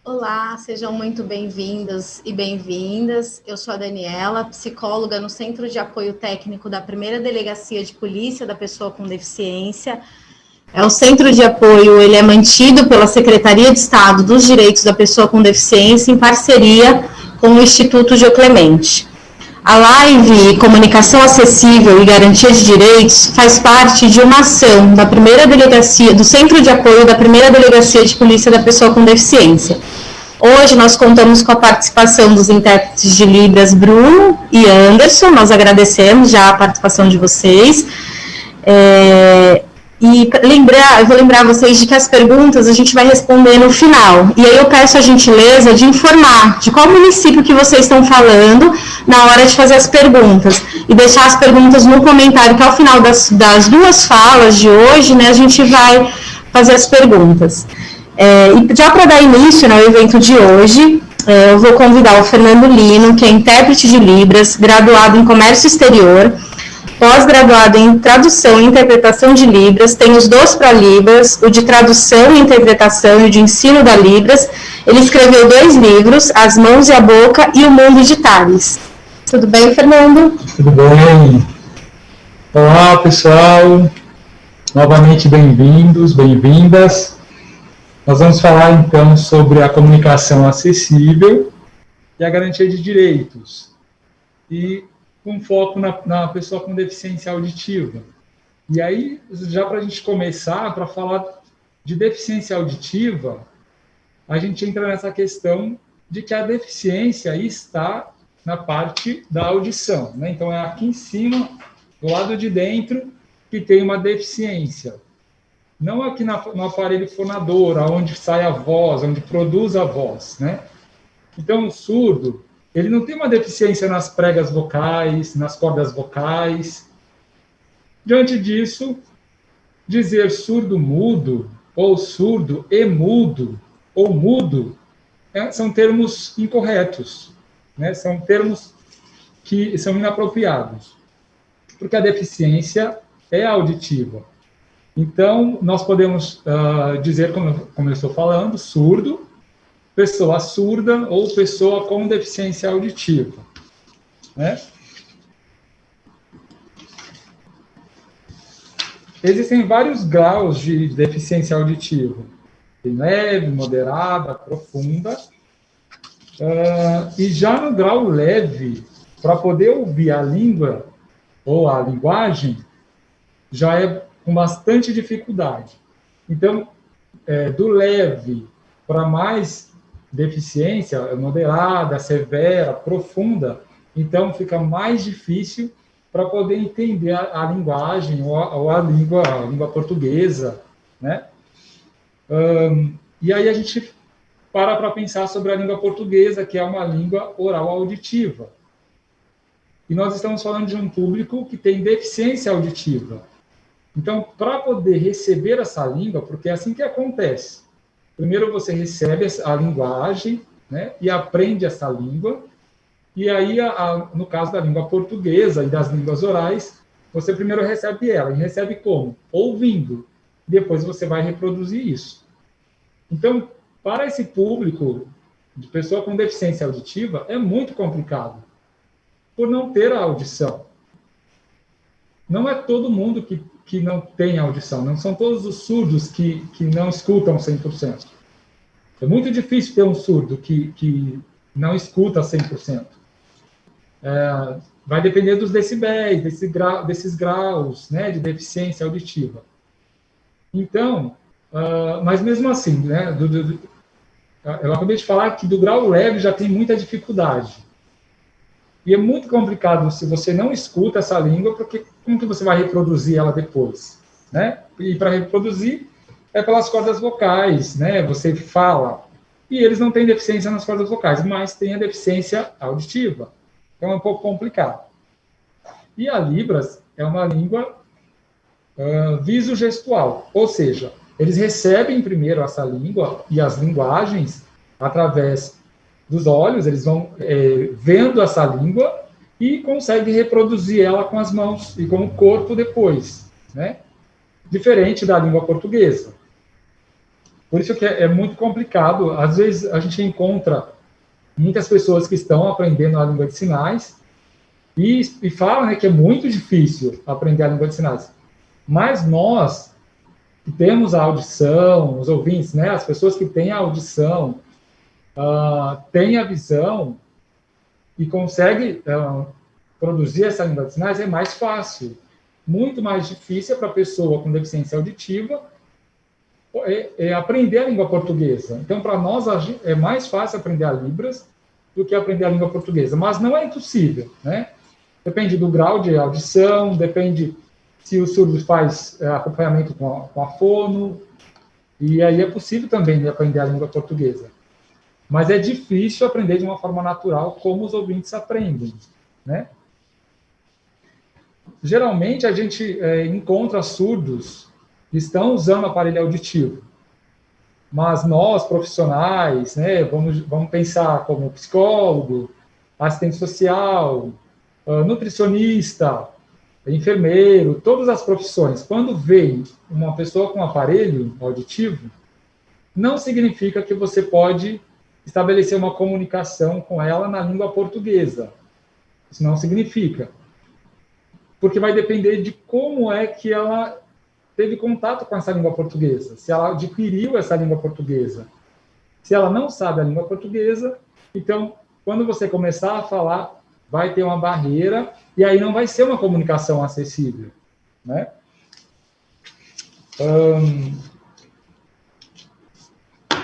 Olá, sejam muito bem-vindos e bem-vindas. Eu sou a Daniela, psicóloga no Centro de Apoio Técnico da Primeira Delegacia de Polícia da Pessoa com Deficiência. O centro de apoio ele é mantido pela Secretaria de Estado dos Direitos da Pessoa com Deficiência em parceria com o Instituto Geo Clemente. A live Comunicação Acessível e Garantia de Direitos faz parte de uma ação da primeira delegacia, do Centro de Apoio da Primeira Delegacia de Polícia da Pessoa com Deficiência. Hoje nós contamos com a participação dos intérpretes de Libras, Bruno e Anderson. Nós agradecemos já a participação de vocês. Eu vou lembrar vocês de que as perguntas a gente vai responder no final. E aí eu peço a gentileza de informar de qual município que vocês estão falando na hora de fazer as perguntas. E deixar as perguntas no comentário, que ao final das duas falas de hoje, né, a gente vai fazer as perguntas. E já para dar início ao evento de hoje, eu vou convidar o Fernando Lino, que é intérprete de Libras, graduado em Comércio Exterior, pós-graduado em Tradução e Interpretação de Libras, tem os dois para Libras, o de Tradução e Interpretação e o de Ensino da Libras. Ele escreveu 2 livros, As Mãos e a Boca e O Mundo de Thales. Tudo bem, Fernando? Tudo bem. Olá, pessoal. Novamente bem-vindos, bem-vindas. Nós vamos falar, então, sobre a comunicação acessível e a garantia de direitos. E com foco na pessoa com deficiência auditiva. E aí, já para a gente começar, para falar de deficiência auditiva, a gente entra nessa questão de que a deficiência está na parte da audição, né? Então, é aqui em cima, do lado de dentro, que tem uma deficiência. Não aqui no aparelho fonador, onde sai a voz, onde produz a voz, né? Então, o surdo, ele não tem uma deficiência nas pregas vocais, nas cordas vocais. Diante disso, dizer surdo-mudo, ou surdo e mudo, ou mudo, são termos incorretos, né? São termos que são inapropriados, porque a deficiência é auditiva. Então, nós podemos dizer, como eu estou falando, surdo, pessoa surda ou pessoa com deficiência auditiva, né? Existem vários graus de deficiência auditiva. Tem leve, moderada, profunda. E já no grau leve, para poder ouvir a língua ou a linguagem, já é com bastante dificuldade. Então, do leve para mais deficiência, moderada, severa, profunda, então fica mais difícil para poder entender a linguagem ou a língua portuguesa, né? E aí a gente para pensar sobre a língua portuguesa, que é uma língua oral auditiva. E nós estamos falando de um público que tem deficiência auditiva. Então, para poder receber essa língua, porque é assim que acontece. Primeiro você recebe a linguagem, né, e aprende essa língua, e aí, no caso da língua portuguesa e das línguas orais, você primeiro recebe ela. E recebe como? Ouvindo. Depois você vai reproduzir isso. Então, para esse público de pessoa com deficiência auditiva, é muito complicado, por não ter a audição. Não é todo mundo que não tem audição, não são todos os surdos que não escutam 100%. É muito difícil ter um surdo que não escuta 100%. Vai depender dos decibéis, desses graus, né, de deficiência auditiva. Então, mas mesmo assim, né, eu acabei de falar que do grau leve já tem muita dificuldade. E é muito complicado se você não escuta essa língua, porque como que você vai reproduzir ela depois, né? E para reproduzir é pelas cordas vocais, né? Você fala. E eles não têm deficiência nas cordas vocais, mas têm a deficiência auditiva. Então é um pouco complicado. E a Libras é uma língua visogestual, ou seja, eles recebem primeiro essa língua e as linguagens através dos olhos, eles vão vendo essa língua e conseguem reproduzir ela com as mãos e com o corpo depois, né? Diferente da língua portuguesa. Por isso que é muito complicado. Às vezes, a gente encontra muitas pessoas que estão aprendendo a língua de sinais e falam, né, que é muito difícil aprender a língua de sinais. Mas nós, que temos a audição, os ouvintes, né, as pessoas que têm a audição, têm a visão e conseguem produzir essa língua de sinais, é mais fácil. Muito mais difícil para a pessoa com deficiência auditiva aprender a língua portuguesa. Então, para nós, é mais fácil aprender a Libras do que aprender a língua portuguesa. Mas não é impossível, né? Depende do grau de audição, depende se o surdo faz acompanhamento com a fono, e aí é possível também aprender a língua portuguesa. Mas é difícil aprender de uma forma natural como os ouvintes aprendem, né? Geralmente, a gente encontra surdos que estão usando aparelho auditivo. Mas nós, profissionais, né, vamos pensar como psicólogo, assistente social, nutricionista, enfermeiro, todas as profissões. Quando vem uma pessoa com aparelho auditivo, não significa que você pode estabelecer uma comunicação com ela na língua portuguesa. Isso não significa. Porque vai depender de como é que ela teve contato com essa língua portuguesa, se ela adquiriu essa língua portuguesa. Se ela não sabe a língua portuguesa, então, quando você começar a falar, vai ter uma barreira, e aí não vai ser uma comunicação acessível, né?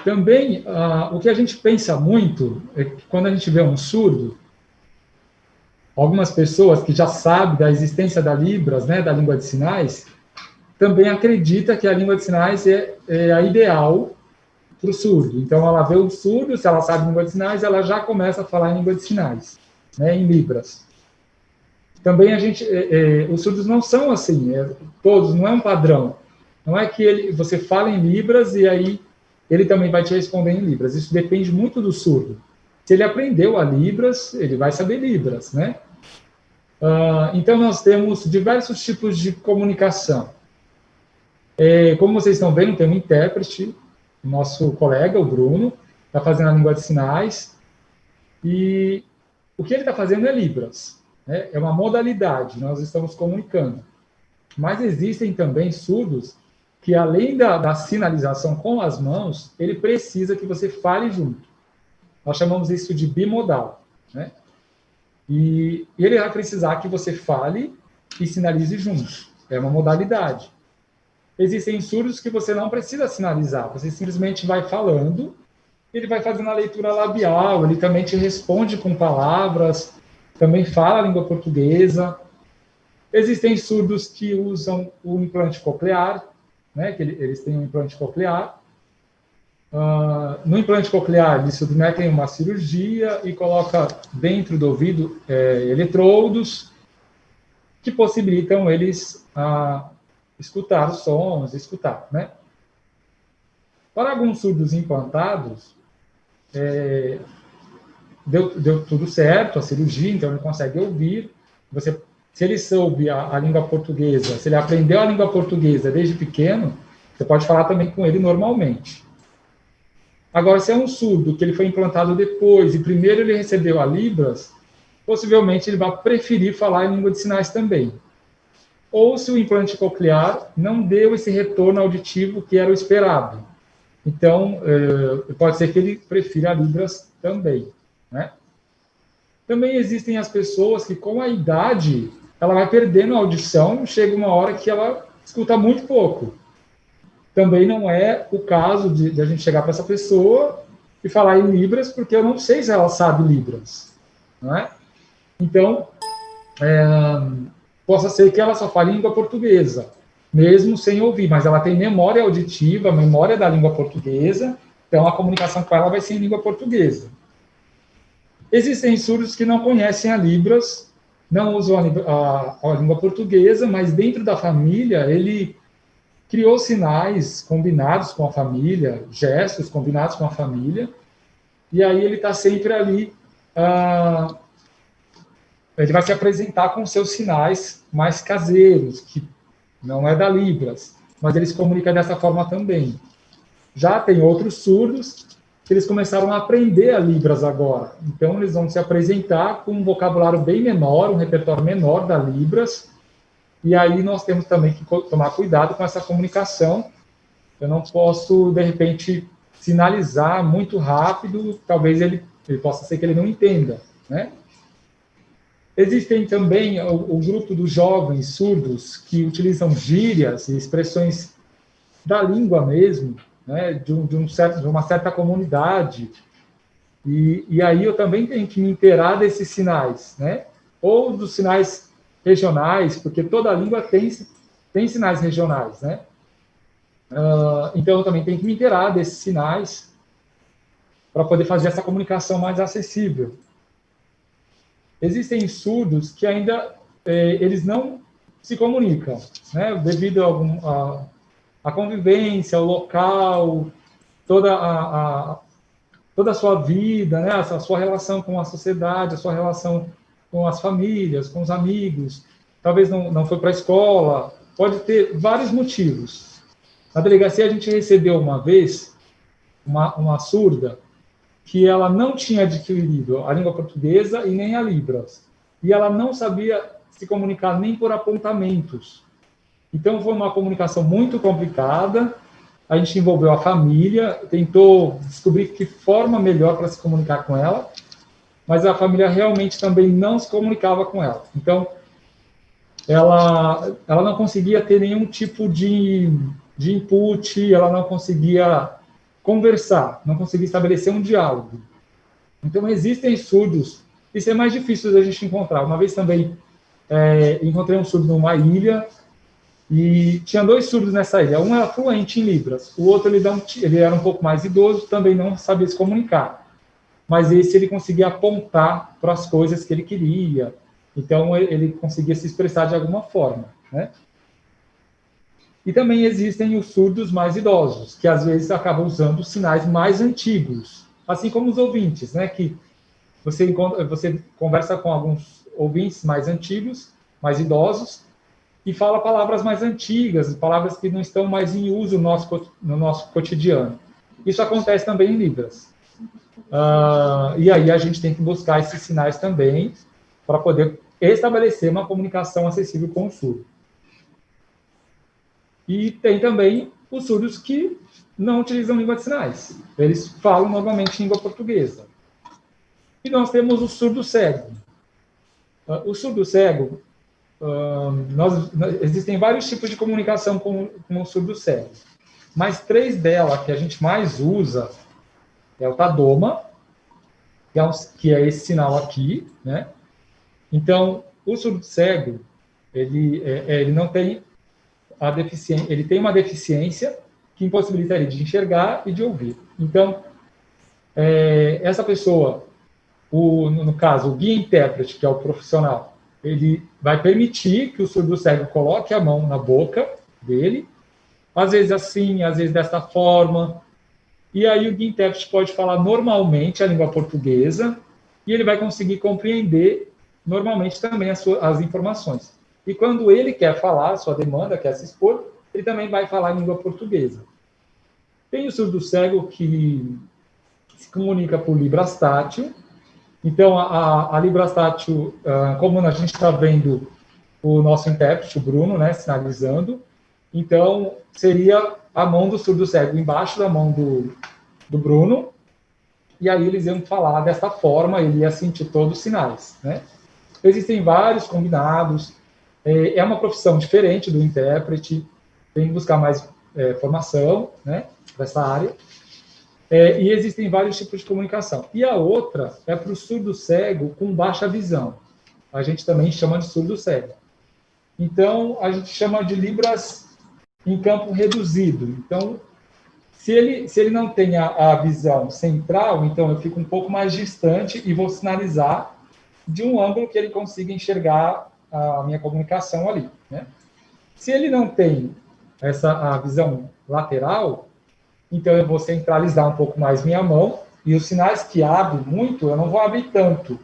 Também, o que a gente pensa muito é que quando a gente vê um surdo, algumas pessoas que já sabem da existência da Libras, né, da língua de sinais, também acredita que a língua de sinais é a ideal para o surdo. Então, ela vê o surdo, se ela sabe língua de sinais, ela já começa a falar em língua de sinais, né, em Libras. Também os surdos não são assim, todos, não é um padrão. Não é que você fala em Libras e aí ele também vai te responder em Libras. Isso depende muito do surdo. Se ele aprendeu a Libras, ele vai saber Libras, né? Então, nós temos diversos tipos de comunicação. Como vocês estão vendo, tem um intérprete, nosso colega, o Bruno, está fazendo a língua de sinais, e o que ele está fazendo é Libras, né? É uma modalidade, nós estamos comunicando. Mas existem também surdos que, além da sinalização com as mãos, ele precisa que você fale junto. Nós chamamos isso de bimodal, né? E ele vai precisar que você fale e sinalize junto. É uma modalidade. Existem surdos que você não precisa sinalizar, você simplesmente vai falando, ele vai fazendo a leitura labial, ele também te responde com palavras, também fala a língua portuguesa. Existem surdos que usam o implante coclear, né, que eles têm um implante coclear. No implante coclear, eles submetem uma cirurgia e coloca dentro do ouvido eletrodos que possibilitam eles escutar os sons, né? Para alguns surdos implantados, deu tudo certo, a cirurgia, então ele consegue ouvir. Se ele soube a língua portuguesa, se ele aprendeu a língua portuguesa desde pequeno, você pode falar também com ele normalmente. Agora, se é um surdo que ele foi implantado depois e primeiro ele recebeu a Libras, possivelmente ele vai preferir falar em língua de sinais também. Ou se o implante coclear não deu esse retorno auditivo que era o esperado. Então, pode ser que ele prefira a Libras também, né? Também existem as pessoas que, com a idade, ela vai perdendo a audição, chega uma hora que ela escuta muito pouco. Também não é o caso de a gente chegar para essa pessoa e falar em Libras, porque eu não sei se ela sabe Libras, não é? Então, possa ser que ela só fale língua portuguesa, mesmo sem ouvir, mas ela tem memória auditiva, memória da língua portuguesa, então a comunicação com ela vai ser em língua portuguesa. Existem surdos que não conhecem a Libras, não usam a língua portuguesa, mas dentro da família ele criou sinais combinados com a família, gestos combinados com a família, e aí ele está sempre ali, ele vai se apresentar com seus sinais mais caseiros, que não é da Libras, mas ele se comunica dessa forma também. Já tem outros surdos que eles começaram a aprender a Libras agora. Então, eles vão se apresentar com um vocabulário bem menor, um repertório menor da Libras, e aí nós temos também que tomar cuidado com essa comunicação. Eu não posso, de repente, sinalizar muito rápido, talvez ele possa ser que ele não entenda, né? Existem também o grupo dos jovens surdos que utilizam gírias e expressões da língua mesmo, né, de uma certa comunidade, e aí eu também tenho que me inteirar desses sinais, né, ou dos sinais regionais, porque toda língua tem sinais regionais, né, então eu também tenho que me inteirar desses sinais para poder fazer essa comunicação mais acessível. Existem surdos que ainda eles não se comunicam, né, devido a convivência, o local, toda a sua vida, né, a sua relação com a sociedade, a sua relação com as famílias, com os amigos, talvez não foi para a escola, pode ter vários motivos. Na delegacia a gente recebeu uma vez uma surda que ela não tinha adquirido a língua portuguesa e nem a Libras, e ela não sabia se comunicar nem por apontamentos. Então, foi uma comunicação muito complicada. A gente envolveu a família, tentou descobrir que forma melhor para se comunicar com ela, mas a família realmente também não se comunicava com ela. Então, ela não conseguia ter nenhum tipo de input, ela não conseguia conversar, não conseguia estabelecer um diálogo. Então, existem surdos, isso é mais difícil da gente encontrar. Uma vez também encontrei um surdo numa ilha, e tinha 2 surdos nessa ilha. Um era fluente em Libras, o outro ele era um pouco mais idoso, também não sabia se comunicar. Mas esse ele conseguia apontar para as coisas que ele queria. Então ele conseguia se expressar de alguma forma, né? E também existem os surdos mais idosos, que às vezes acabam usando sinais mais antigos, assim como os ouvintes, né? Que você conversa com alguns ouvintes mais antigos, mais idosos, e fala palavras mais antigas, palavras que não estão mais em uso no nosso cotidiano. Isso acontece também em Libras. E aí a gente tem que buscar esses sinais também para poder estabelecer uma comunicação acessível com o surdo. E tem também os surdos que não utilizam língua de sinais. Eles falam normalmente língua portuguesa. E nós temos o surdo cego. O surdo cego, existem vários tipos de comunicação com o surdo cego, mas 3 delas que a gente mais usa é o Tadoma, que é esse sinal aqui, né? Então, o surdo cego, ele não tem a deficiência, ele tem uma deficiência que impossibilita ele de enxergar e de ouvir. Então, essa pessoa, no caso, o guia-intérprete, que é o profissional, ele vai permitir que o surdo cego coloque a mão na boca dele, às vezes assim, às vezes dessa forma, e aí o guia-intérprete pode falar normalmente a língua portuguesa, e ele vai conseguir compreender normalmente também as informações. E quando ele quer falar a sua demanda, quer se expor, ele também vai falar em língua portuguesa. Tem o surdo cego que se comunica por Libras tátil. Então, a Libras tátil, como a gente está vendo o nosso intérprete, o Bruno, né, sinalizando, então seria a mão do surdo cego embaixo da mão do Bruno, e aí eles iam falar dessa forma, ele ia sentir todos os sinais, né? Existem vários combinados, é uma profissão diferente do intérprete, tem que buscar mais formação, né, dessa área. E existem vários tipos de comunicação. E a outra é para o surdo cego com baixa visão. A gente também chama de surdo cego. Então, a gente chama de Libras em campo reduzido. Então, se ele não tem a visão central, então eu fico um pouco mais distante e vou sinalizar de um ângulo que ele consiga enxergar a minha comunicação ali, né? Se ele não tem a visão lateral, então eu vou centralizar um pouco mais minha mão, e os sinais que abrem muito, eu não vou abrir tanto.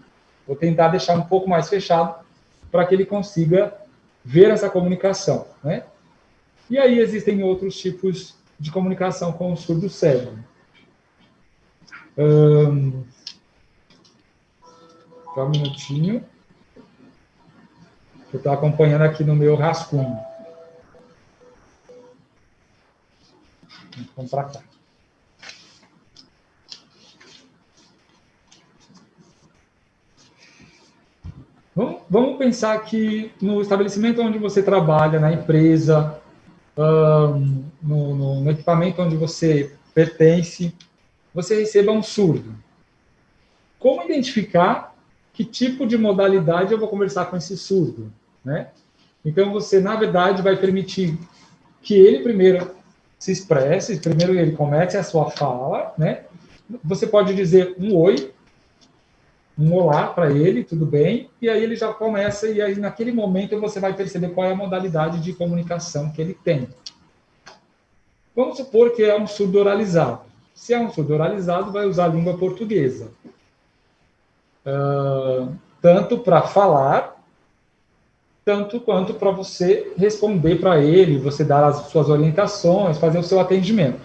Vou tentar deixar um pouco mais fechado para que ele consiga ver essa comunicação, né? E aí existem outros tipos de comunicação com o surdo cego. Só um minutinho. Eu estou acompanhando aqui no meu rascunho. Vamos para cá. Vamos pensar que no estabelecimento onde você trabalha, na empresa, no equipamento onde você pertence, você receba um surdo. Como identificar que tipo de modalidade eu vou conversar com esse surdo, né? Então, você, na verdade, vai permitir que ele primeiro se expresse, primeiro ele comece a sua fala, né? Você pode dizer um oi, um olá para ele, tudo bem, e aí ele já começa, e aí naquele momento você vai perceber qual é a modalidade de comunicação que ele tem. Vamos supor que é um surdo oralizado. Se é um surdo oralizado, vai usar a língua portuguesa. Tanto para falar, tanto quanto para você responder para ele, você dar as suas orientações, fazer o seu atendimento.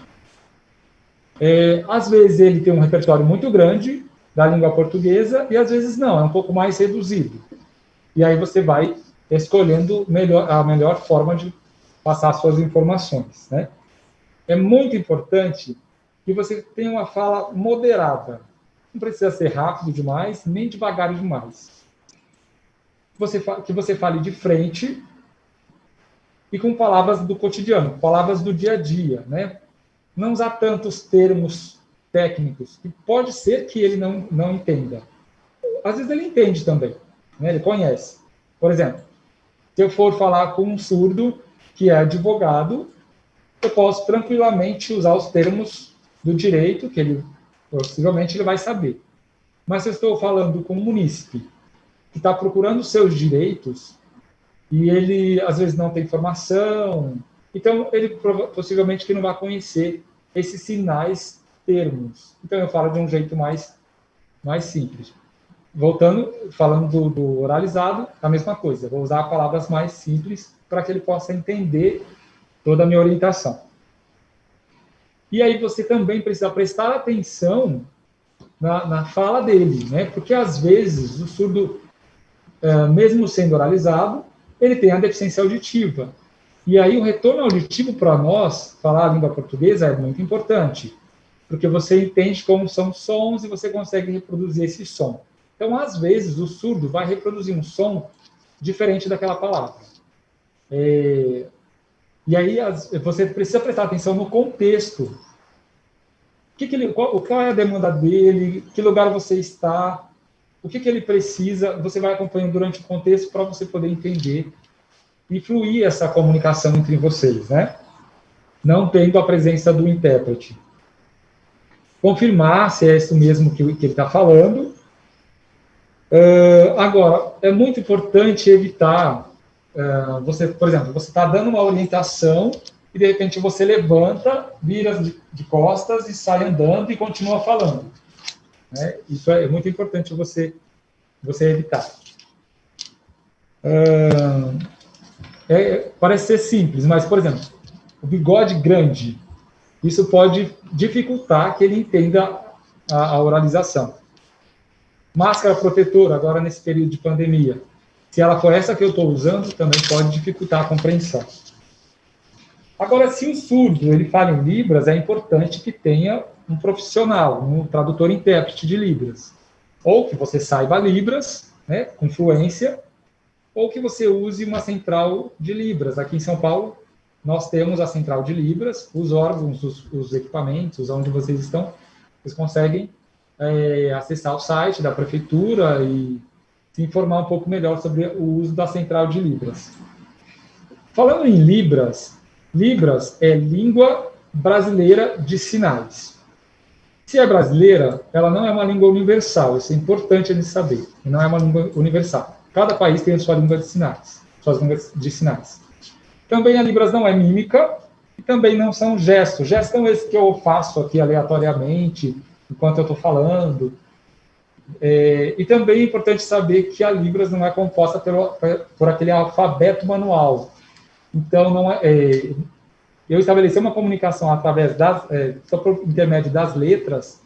Às vezes ele tem um repertório muito grande da língua portuguesa e às vezes não, é um pouco mais reduzido. E aí você vai escolhendo a melhor forma de passar as suas informações, né? É muito importante que você tenha uma fala moderada. Não precisa ser rápido demais, nem devagar demais. Que você fale de frente e com palavras do cotidiano, palavras do dia a dia, né? Não usar tantos termos técnicos, que pode ser que ele não entenda. Às vezes ele entende também, né? Ele conhece. Por exemplo, se eu for falar com um surdo que é advogado, eu posso tranquilamente usar os termos do direito, que ele possivelmente ele vai saber. Mas se eu estou falando com um munícipe que está procurando seus direitos e ele às vezes não tem formação, então ele possivelmente que não vai conhecer esses sinais termos. Então eu falo de um jeito mais simples. Voltando, falando do oralizado, a mesma coisa. Vou usar palavras mais simples para que ele possa entender toda a minha orientação. E aí você também precisa prestar atenção na fala dele, né? Porque às vezes o surdo, mesmo sendo oralizado, ele tem a deficiência auditiva. E aí o retorno auditivo para nós, falar a língua portuguesa, é muito importante, porque você entende como são os sons e você consegue reproduzir esse som. Então, às vezes, o surdo vai reproduzir um som diferente daquela palavra. E aí você precisa prestar atenção no contexto. Qual é a demanda dele? Que lugar você está? O que ele precisa? Você vai acompanhando durante o contexto para você poder entender e fluir essa comunicação entre vocês, né? Não tendo a presença do intérprete. Confirmar se é isso mesmo que ele está falando. Agora, é muito importante evitar... você, por exemplo, você está dando uma orientação e, de repente, você levanta, vira de costas e sai andando e continua falando. Né? Isso é muito importante você evitar. Parece ser simples, mas, por exemplo, o bigode grande, isso pode dificultar que ele entenda a oralização. Máscara protetora, agora nesse período de pandemia. Se ela for essa que eu estou usando, também pode dificultar a compreensão. Agora, se o surdo ele fala em Libras, é importante que tenha um profissional, um tradutor-intérprete de Libras. Ou que você saiba Libras, né, com fluência, ou que você use uma central de Libras. Aqui em São Paulo, nós temos a central de Libras, os órgãos, os equipamentos, onde vocês estão, vocês conseguem acessar o site da prefeitura e se informar um pouco melhor sobre o uso da central de Libras. Falando em Libras, Libras é língua brasileira de sinais. Se é brasileira, ela não é uma língua universal, isso é importante de saber, não é uma língua universal. Cada país tem a sua língua de sinais, suas línguas de sinais. Também a Libras não é mímica e também não são gestos. Gestos são esses que eu faço aqui aleatoriamente, enquanto eu estou falando. E também é importante saber que a Libras não é composta por aquele alfabeto manual. Então, eu estabelecer uma comunicação através só por intermédio das letras,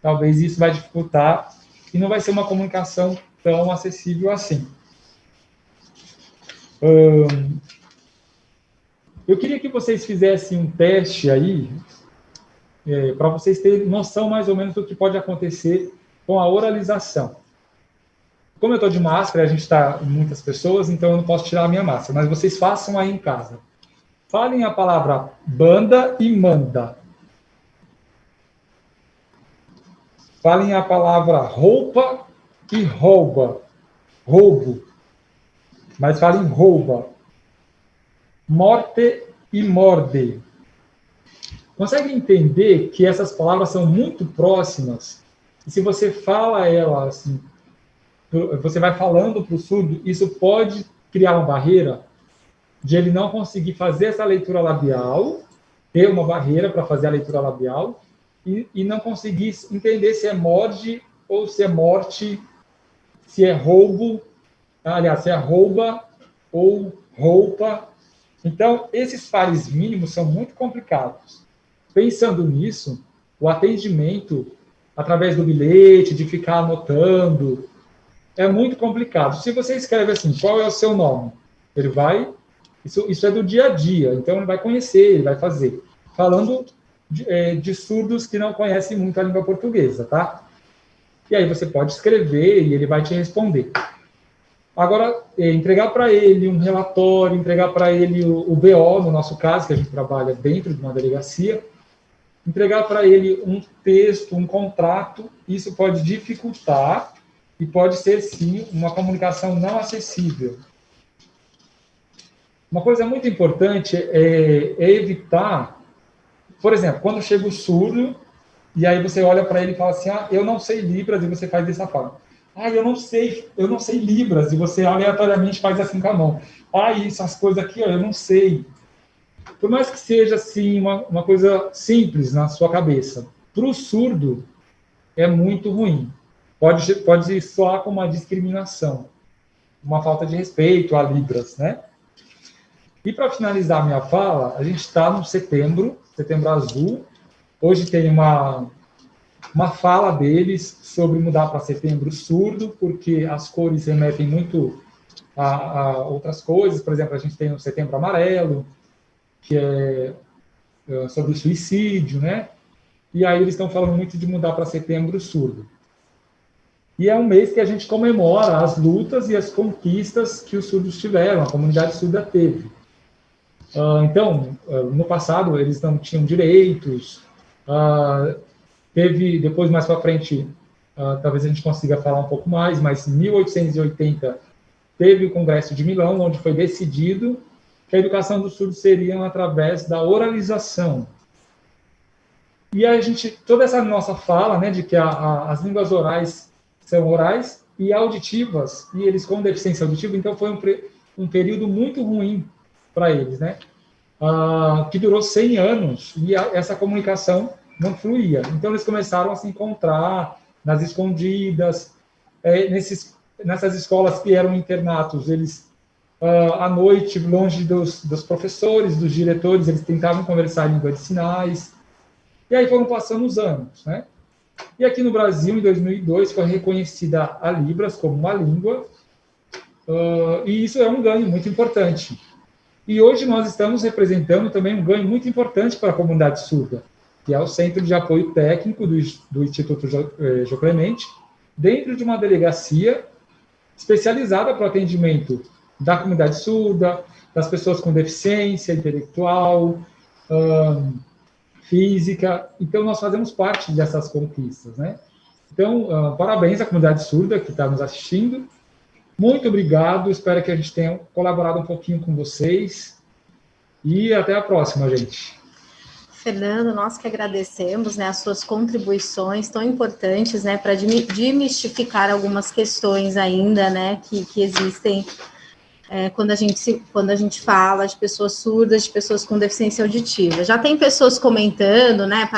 talvez isso vai dificultar e não vai ser uma comunicação tão acessível assim. Eu queria que vocês fizessem um teste aí, para vocês terem noção mais ou menos do que pode acontecer com a oralização. Como eu estou de máscara, a gente está muitas pessoas, então eu não posso tirar a minha máscara, mas vocês façam aí em casa. Falem a palavra banda e manda. Falem a palavra roupa e rouba. Roubo. Mas falem rouba. Morte e morde. Consegue entender que essas palavras são muito próximas? E se você fala elas assim, você vai falando para o surdo, isso pode criar uma barreira de ele não conseguir fazer essa leitura labial, ter uma barreira para fazer a leitura labial, e não conseguir entender se é morde ou se é morte, se é roubo, aliás, se é rouba ou roupa. Então, esses pares mínimos são muito complicados. Pensando nisso, o atendimento, através do bilhete, de ficar anotando, é muito complicado. Se você escreve assim, qual é o seu nome? Ele vai... Isso é do dia a dia, então ele vai conhecer, ele vai fazer. Falando de surdos que não conhecem muito a língua portuguesa, tá? E aí você pode escrever e ele vai te responder. Agora, entregar para ele um relatório, entregar para ele o BO, no nosso caso, que a gente trabalha dentro de uma delegacia, entregar para ele um texto, um contrato, isso pode dificultar e pode ser, sim, uma comunicação não acessível. Uma coisa muito importante é evitar, por exemplo, quando chega o surdo, e aí você olha para ele e fala assim, eu não sei Libras, e você faz dessa forma. Eu não sei Libras, e você aleatoriamente faz assim com a mão. Essas coisas aqui, eu não sei. Por mais que seja, assim, uma coisa simples na sua cabeça, para o surdo é muito ruim. Pode soar como uma discriminação, uma falta de respeito a Libras, né? E para finalizar a minha fala, a gente está no setembro azul. Hoje tem uma fala deles sobre mudar para setembro surdo, porque as cores remetem muito a outras coisas. Por exemplo, a gente tem o setembro amarelo, que é sobre o suicídio, né? E aí eles estão falando muito de mudar para setembro surdo. E é um mês que a gente comemora as lutas e as conquistas que os surdos tiveram, a comunidade surda teve. Então, no passado, eles não tinham direitos. Teve, depois, mais para frente, talvez a gente consiga falar um pouco mais, mas em 1880 teve o Congresso de Milão, onde foi decidido que a educação dos surdos seria através da oralização. E toda essa nossa fala, né, de que as línguas orais são orais e auditivas, e eles com deficiência auditiva, então foi um período muito ruim para eles, né? Que durou 100 anos, e essa comunicação não fluía. Então, eles começaram a se encontrar nas escondidas, nessas escolas que eram internatos, eles, à noite, longe dos professores, dos diretores, eles tentavam conversar em língua de sinais, e aí foram passando os anos, né? E aqui no Brasil, em 2002, foi reconhecida a Libras como uma língua, e isso é um ganho muito importante. E hoje nós estamos representando também um ganho muito importante para a comunidade surda, que é o Centro de Apoio Técnico do Instituto Jô Clemente, dentro de uma delegacia especializada para o atendimento da comunidade surda, das pessoas com deficiência intelectual, física. Então, nós fazemos parte dessas conquistas, né? Então, parabéns à comunidade surda que está nos assistindo. Muito obrigado, espero que a gente tenha colaborado um pouquinho com vocês. E até a próxima, gente. Fernando, nós que agradecemos, né, as suas contribuições tão importantes, né, para demistificar algumas questões ainda, né, que existem quando a gente fala de pessoas surdas, de pessoas com deficiência auditiva. Já tem pessoas comentando, né,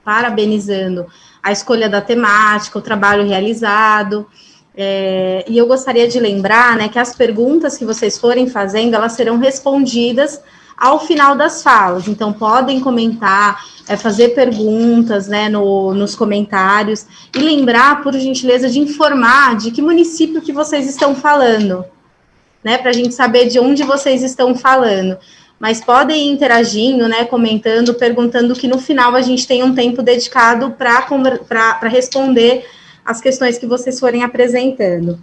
parabenizando a escolha da temática, o trabalho realizado. E eu gostaria de lembrar, né, que as perguntas que vocês forem fazendo, elas serão respondidas ao final das falas. Então, podem comentar, fazer perguntas, né, nos comentários, e lembrar, por gentileza, de informar de que município que vocês estão falando, né, para a gente saber de onde vocês estão falando. Mas podem ir interagindo, né, comentando, perguntando, que no final a gente tem um tempo dedicado para responder as questões que vocês forem apresentando.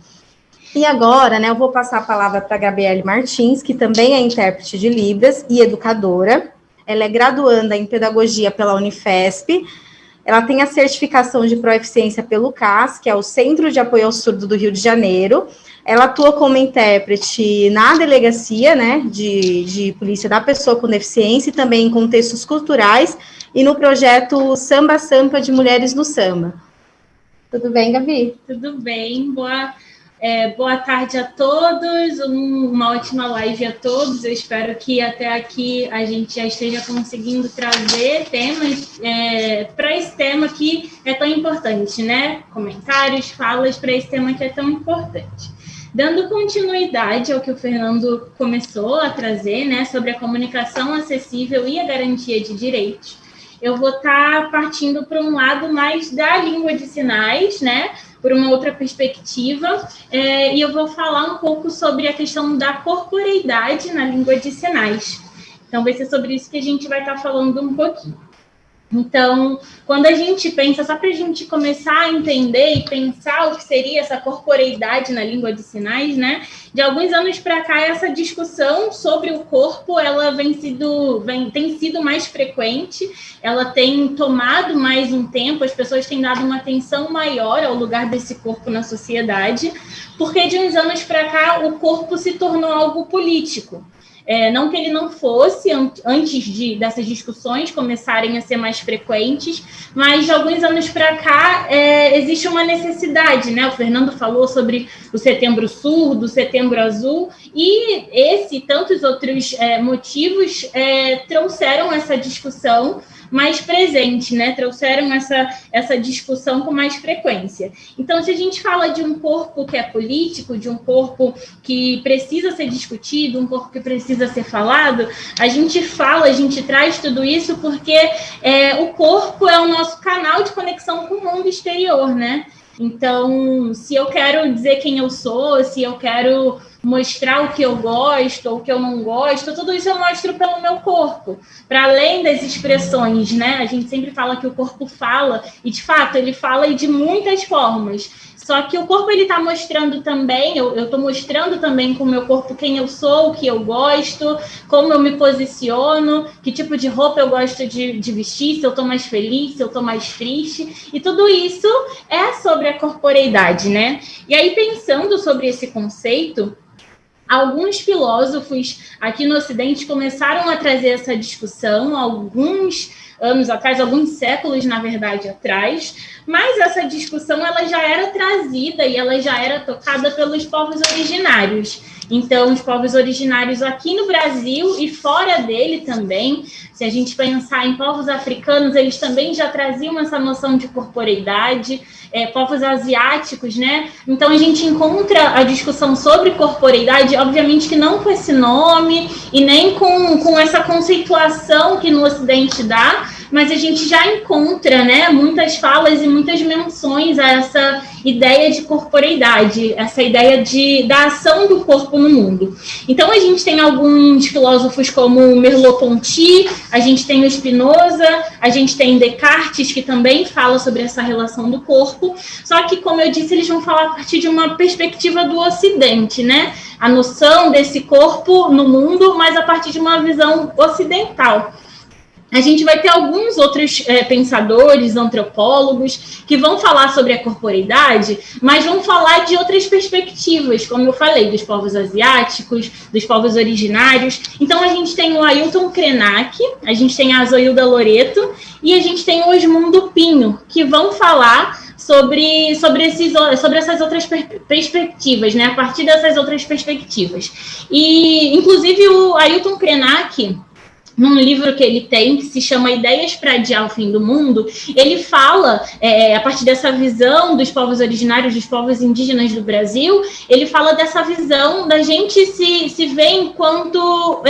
E agora, né, eu vou passar a palavra para a Gabriele Martins, que também é intérprete de Libras e educadora. Ela é graduanda em Pedagogia pela Unifesp. Ela tem a certificação de proeficiência pelo CAS, que é o Centro de Apoio ao Surdo do Rio de Janeiro. Ela atua como intérprete na delegacia, né, de polícia da pessoa com deficiência, e também em contextos culturais, e no projeto Samba Sampa de Mulheres no Samba. Tudo bem, Gabi? Tudo bem, boa tarde a todos, uma ótima live a todos. Eu espero que até aqui a gente já esteja conseguindo trazer temas para esse tema que é tão importante, né? Comentários, falas para esse tema que é tão importante. Dando continuidade ao que o Fernando começou a trazer, né, sobre a comunicação acessível e a garantia de direitos, eu vou estar partindo para um lado mais da língua de sinais, né, por uma outra perspectiva, e eu vou falar um pouco sobre a questão da corporeidade na língua de sinais. Então, vai ser sobre isso que a gente vai estar falando um pouquinho. Então, quando a gente pensa, só para a gente começar a entender e pensar o que seria essa corporeidade na língua de sinais, né? De alguns anos para cá, essa discussão sobre o corpo, ela tem sido mais frequente, ela tem tomado mais um tempo, as pessoas têm dado uma atenção maior ao lugar desse corpo na sociedade, porque de uns anos para cá, o corpo se tornou algo político. Não que ele não fosse antes dessas discussões começarem a ser mais frequentes, mas de alguns anos para cá existe uma necessidade, né? O Fernando falou sobre o Setembro Surdo, o Setembro Azul, e esse e tantos outros motivos trouxeram essa discussão mais presente, né? Trouxeram essa discussão com mais frequência. Então, se a gente fala de um corpo que é político, de um corpo que precisa ser discutido, um corpo que precisa ser falado, a gente traz tudo isso porque o corpo é o nosso canal de conexão com o mundo exterior, né? Então, se eu quero dizer quem eu sou, se eu quero mostrar o que eu gosto ou o que eu não gosto, tudo isso eu mostro pelo meu corpo, para além das expressões, né? A gente sempre fala que o corpo fala, e de fato ele fala de muitas formas. Só que o corpo ele está mostrando também, eu estou mostrando também com o meu corpo quem eu sou, o que eu gosto, como eu me posiciono, que tipo de roupa eu gosto de vestir, se eu estou mais feliz, se eu estou mais triste. E tudo isso é sobre a corporeidade, né? E aí, pensando sobre esse conceito, alguns filósofos aqui no Ocidente começaram a trazer essa discussão alguns anos atrás, alguns séculos, na verdade, atrás, mas essa discussão ela já era trazida e ela já era tocada pelos povos originários. Então, os povos originários aqui no Brasil e fora dele também, se a gente pensar em povos africanos, eles também já traziam essa noção de corporeidade, povos asiáticos, né? Então, a gente encontra a discussão sobre corporeidade, obviamente que não com esse nome e nem com essa conceituação que no Ocidente dá, mas a gente já encontra, né, muitas falas e muitas menções a essa ideia de corporeidade, essa ideia da ação do corpo no mundo. Então, a gente tem alguns filósofos como Merleau-Ponty, a gente tem o Spinoza, a gente tem Descartes, que também fala sobre essa relação do corpo, só que, como eu disse, eles vão falar a partir de uma perspectiva do Ocidente, né? A noção desse corpo no mundo, mas a partir de uma visão ocidental. A gente vai ter alguns outros pensadores, antropólogos, que vão falar sobre a corporeidade, mas vão falar de outras perspectivas, como eu falei, dos povos asiáticos, dos povos originários. Então, a gente tem o Ailton Krenak, a gente tem a Zoilda Loreto e a gente tem o Osmundo Pinho, que vão falar sobre essas outras perspectivas, né? A partir dessas outras perspectivas. E, inclusive, o Ailton Krenak, num livro que ele tem, que se chama Ideias para Adiar o Fim do Mundo, ele fala, a partir dessa visão dos povos originários, dos povos indígenas do Brasil, ele fala dessa visão da gente se ver enquanto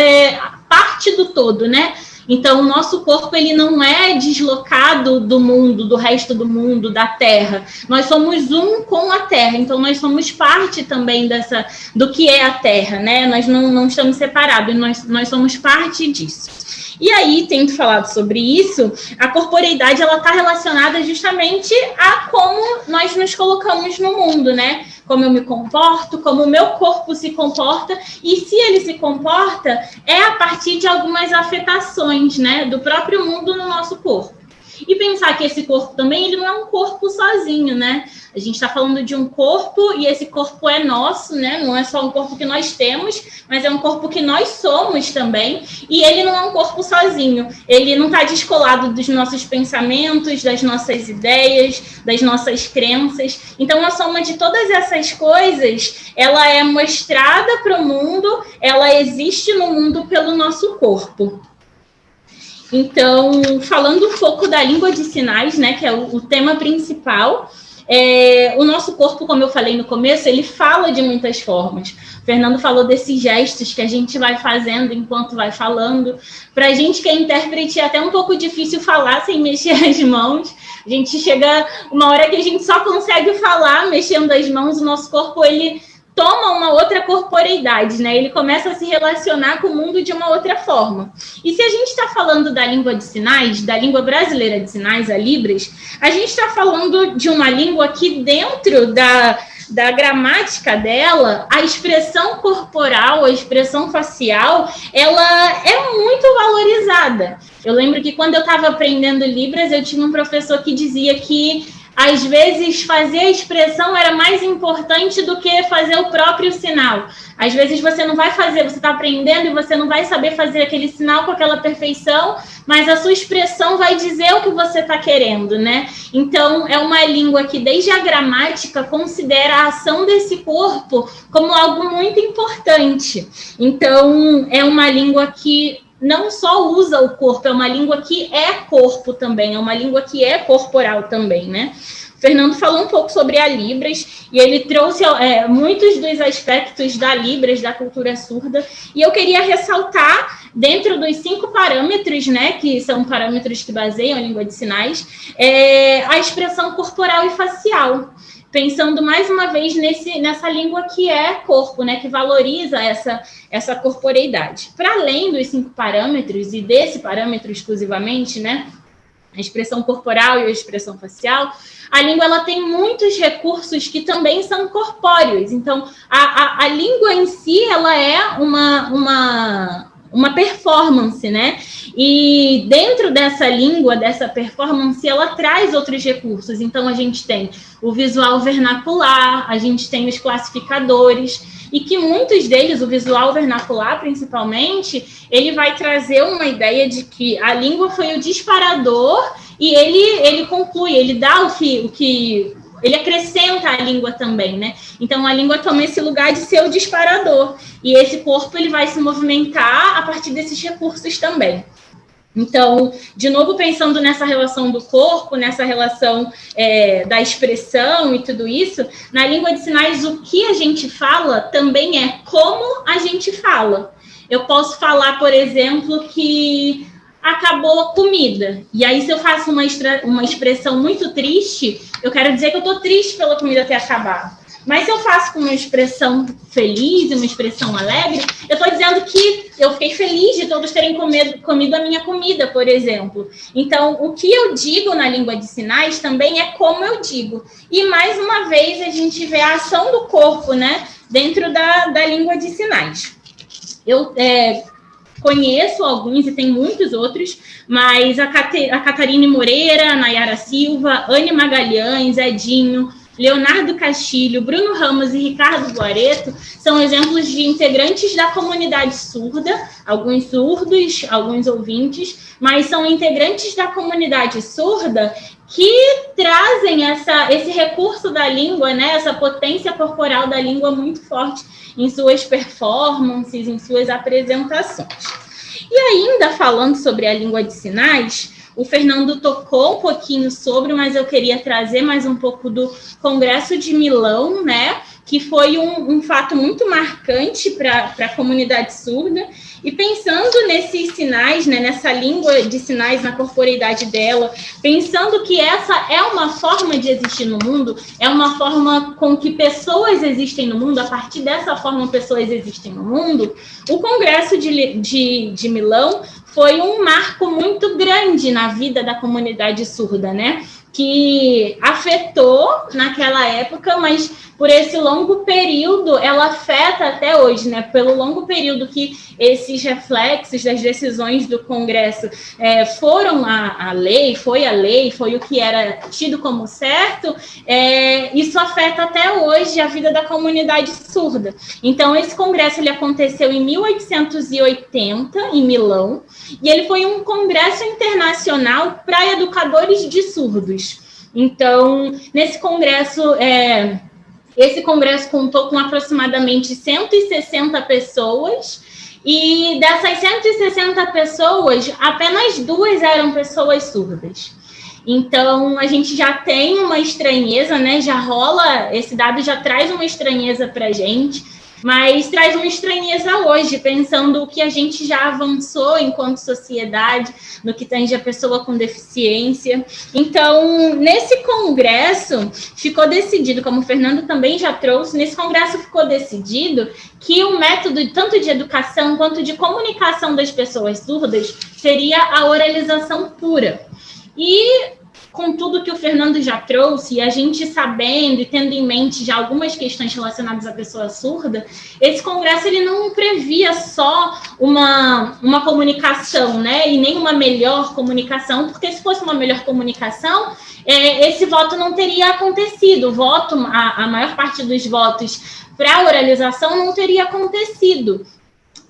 parte do todo, né? Então, o nosso corpo, ele não é deslocado do mundo, do resto do mundo, da Terra. Nós somos um com a Terra, então nós somos parte também do que é a Terra, né? Nós não estamos separados, nós somos parte disso. E aí, tendo falado sobre isso, a corporeidade, ela está relacionada justamente a como nós nos colocamos no mundo, né? Como eu me comporto, como o meu corpo se comporta, e se ele se comporta, é a partir de algumas afetações, né, do próprio mundo no nosso corpo. E pensar que esse corpo também, ele não é um corpo sozinho, né? A gente está falando de um corpo, e esse corpo é nosso, né? Não é só um corpo que nós temos, mas é um corpo que nós somos também, e ele não é um corpo sozinho. Ele não está descolado dos nossos pensamentos, das nossas ideias, das nossas crenças. Então, a soma de todas essas coisas, ela é mostrada para o mundo, ela existe no mundo pelo nosso corpo. Então, falando um pouco da língua de sinais, né, que é o tema principal, o nosso corpo, como eu falei no começo, ele fala de muitas formas. O Fernando falou desses gestos que a gente vai fazendo enquanto vai falando. Para a gente que é intérprete, é até um pouco difícil falar sem mexer as mãos. A gente chega uma hora que a gente só consegue falar mexendo as mãos, o nosso corpo, ele toma uma outra corporeidade, né? Ele começa a se relacionar com o mundo de uma outra forma. E se a gente está falando da língua de sinais, da língua brasileira de sinais, a Libras, a gente está falando de uma língua que dentro da gramática dela, a expressão corporal, a expressão facial, ela é muito valorizada. Eu lembro que quando eu estava aprendendo Libras, eu tinha um professor que dizia que às vezes, fazer a expressão era mais importante do que fazer o próprio sinal. Às vezes, você não vai fazer, você está aprendendo e você não vai saber fazer aquele sinal com aquela perfeição, mas a sua expressão vai dizer o que você está querendo, né? Então, é uma língua que, desde a gramática, considera a ação desse corpo como algo muito importante. Então, é uma língua que não só usa o corpo, é uma língua que é corpo também, é uma língua que é corporal também, né? O Fernando falou um pouco sobre a Libras, e ele trouxe muitos dos aspectos da Libras, da cultura surda, e eu queria ressaltar, dentro dos 5 parâmetros, né, que são parâmetros que baseiam a língua de sinais, a expressão corporal e facial. Pensando mais uma vez nessa língua que é corpo, né, que valoriza essa corporeidade. Para além dos 5 parâmetros, e desse parâmetro exclusivamente, né, a expressão corporal e a expressão facial, a língua ela tem muitos recursos que também são corpóreos. Então, a língua em si, ela é uma performance, né? E dentro dessa língua, dessa performance, ela traz outros recursos. Então, a gente tem o visual vernacular, a gente tem os classificadores, e que muitos deles, o visual vernacular principalmente, ele vai trazer uma ideia de que a língua foi o disparador e ele conclui, ele dá o que ele acrescenta a língua também, né? Então, a língua toma esse lugar de ser o disparador. E esse corpo, ele vai se movimentar a partir desses recursos também. Então, de novo, pensando nessa relação do corpo, nessa relação da expressão e tudo isso, na língua de sinais, o que a gente fala também é como a gente fala. Eu posso falar, por exemplo, que acabou a comida. E aí, se eu faço uma expressão muito triste, eu quero dizer que eu estou triste pela comida ter acabado. Mas se eu faço com uma expressão feliz, uma expressão alegre, eu estou dizendo que eu fiquei feliz de todos terem comido a minha comida, por exemplo. Então, o que eu digo na língua de sinais também é como eu digo. E, mais uma vez, a gente vê a ação do corpo, né, dentro da língua de sinais. Eu conheço alguns e tem muitos outros, mas a Catarine Moreira, a Nayara Silva, Anne Magalhães, Edinho, Leonardo Castilho, Bruno Ramos e Ricardo Guareto são exemplos de integrantes da comunidade surda, alguns surdos, alguns ouvintes, mas são integrantes da comunidade surda que trazem esse recurso da língua, né, essa potência corporal da língua muito forte em suas performances, em suas apresentações. E ainda falando sobre a língua de sinais, o Fernando tocou um pouquinho sobre, mas eu queria trazer mais um pouco do Congresso de Milão, né? Que foi um fato muito marcante para a comunidade surda. E pensando nesses sinais, né, nessa língua de sinais, na corporeidade dela, pensando que essa é uma forma de existir no mundo, é uma forma com que pessoas existem no mundo, a partir dessa forma pessoas existem no mundo, o Congresso de Milão foi um marco muito grande na vida da comunidade surda, né? Que afetou naquela época, mas por esse longo período, ela afeta até hoje, né? Pelo longo período que esses reflexos das decisões do Congresso foram a lei, foi o que era tido como certo, isso afeta até hoje a vida da comunidade surda. Então, esse Congresso ele aconteceu em 1880, em Milão, e ele foi um congresso internacional para educadores de surdos. Então, nesse congresso, esse congresso contou com aproximadamente 160 pessoas, e dessas 160 pessoas, apenas 2 eram pessoas surdas. Então, a gente já tem uma estranheza, né? Já rola, esse dado já traz uma estranheza para a gente, mas traz uma estranheza hoje, pensando o que a gente já avançou enquanto sociedade, no que tange a pessoa com deficiência. Então, nesse congresso, ficou decidido, como o Fernando também já trouxe, nesse congresso ficou decidido que o método, tanto de educação quanto de comunicação das pessoas surdas, seria a oralização pura. E com tudo que o Fernando já trouxe, e a gente sabendo e tendo em mente já algumas questões relacionadas à pessoa surda, esse congresso ele não previa só uma comunicação, né, e nem uma melhor comunicação, porque se fosse uma melhor comunicação, esse voto não teria acontecido. O voto, a maior parte dos votos para a oralização não teria acontecido.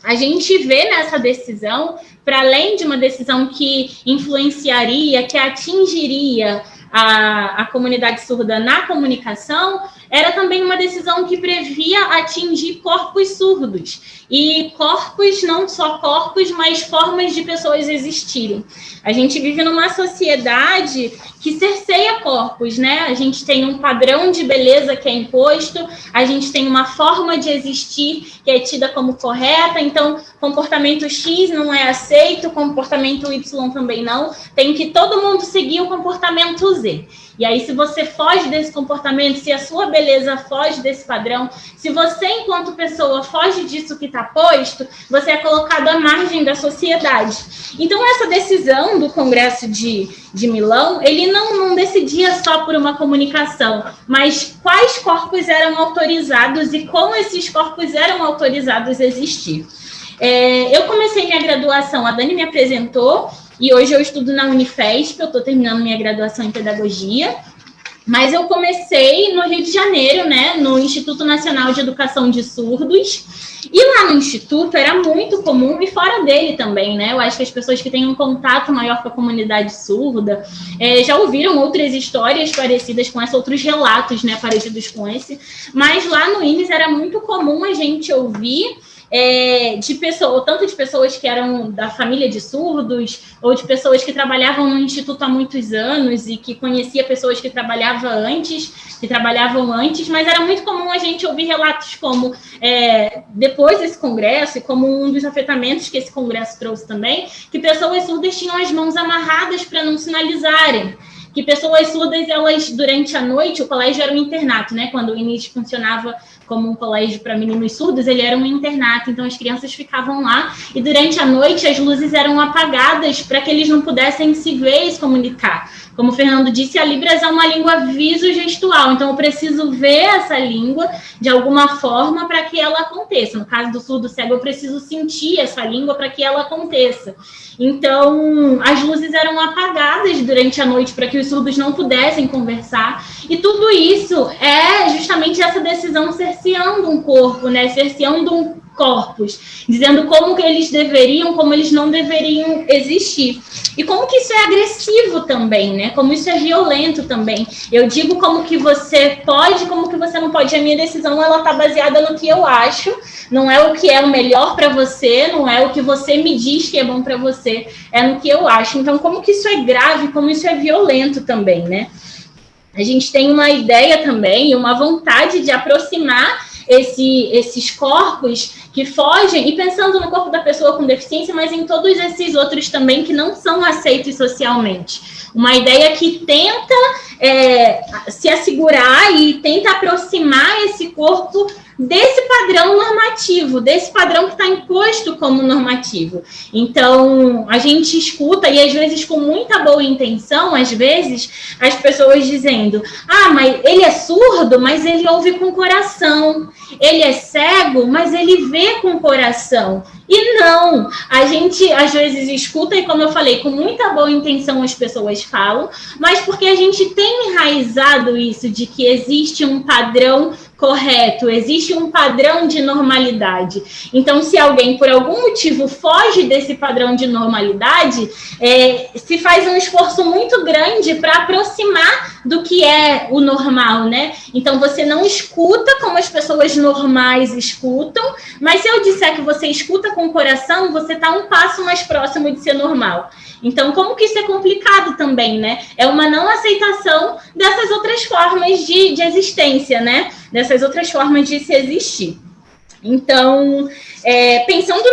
A gente vê nessa decisão, para além de uma decisão que influenciaria, que atingiria a comunidade surda na comunicação, era também uma decisão que previa atingir corpos surdos. E corpos, não só corpos, mas formas de pessoas existirem. A gente vive numa sociedade que cerceia corpos, né? A gente tem um padrão de beleza que é imposto, a gente tem uma forma de existir que é tida como correta, então comportamento X não é aceito, comportamento Y também não, tem que todo mundo seguir o comportamento Z. E aí, se você foge desse comportamento, se a sua beleza foge desse padrão, se você, enquanto pessoa, foge disso que está posto, você é colocado à margem da sociedade. Então, essa decisão do Congresso de Milão, ele não decidia só por uma comunicação, mas quais corpos eram autorizados e como esses corpos eram autorizados a existir. Eu comecei minha graduação, a Dani me apresentou, e hoje eu estudo na Unifesp, eu estou terminando minha graduação em Pedagogia, mas eu comecei no Rio de Janeiro, né, no Instituto Nacional de Educação de Surdos, e lá no Instituto era muito comum, e fora dele também, né, eu acho que as pessoas que têm um contato maior com a comunidade surda já ouviram outras histórias parecidas com essa, outros relatos, né, parecidos com esse, mas lá no INES era muito comum a gente ouvir de pessoas, tanto de pessoas que eram da família de surdos, ou de pessoas que trabalhavam no Instituto há muitos anos e que conhecia pessoas que trabalhavam antes, mas era muito comum a gente ouvir relatos como, depois desse congresso, e como um dos afetamentos que esse congresso trouxe também, que pessoas surdas tinham as mãos amarradas para não sinalizarem, que pessoas surdas, elas, durante a noite, o colégio era um internato, né, quando o INES funcionava como um colégio para meninos surdos, ele era um internato, então as crianças ficavam lá, e durante a noite as luzes eram apagadas para que eles não pudessem se ver e se comunicar. Como o Fernando disse, a Libras é uma língua visogestual, então eu preciso ver essa língua de alguma forma para que ela aconteça. No caso do surdo cego, eu preciso sentir essa língua para que ela aconteça. Então, as luzes eram apagadas durante a noite para que os surdos não pudessem conversar, e tudo isso é justamente essa decisão cerceando um corpo, né? Cerceando corpos, dizendo como que eles deveriam, como eles não deveriam existir. E como que isso é agressivo também, né? Como isso é violento também. Eu digo como que você pode, como que você não pode. A minha decisão, ela tá baseada no que eu acho, não é o que é o melhor para você, não é o que você me diz que é bom para você, é no que eu acho. Então, como que isso é grave, como isso é violento também, né? A gente tem uma ideia também, uma vontade de aproximar esses corpos que fogem, e pensando no corpo da pessoa com deficiência, mas em todos esses outros também que não são aceitos socialmente. Uma ideia que tenta se assegurar e tenta aproximar esse corpo desse padrão normativo, desse padrão que está imposto como normativo. Então, a gente escuta, e às vezes com muita boa intenção, às vezes, as pessoas dizendo, mas ele é surdo, mas ele ouve com o coração. Ele é cego, mas ele vê com o coração. E não, a gente às vezes escuta, e como eu falei, com muita boa intenção as pessoas falam, mas porque a gente tem enraizado isso de que existe um padrão correto, existe um padrão de normalidade. Então, se alguém, por algum motivo, foge desse padrão de normalidade, se faz um esforço muito grande para aproximar do que é o normal, né? Então, você não escuta como as pessoas normais escutam, mas se eu disser que você escuta com o coração, você está um passo mais próximo de ser normal. Então, como que isso é complicado também, né? É uma não aceitação dessas outras formas de existência, né? Dessas outras formas de se existir. Então, pensando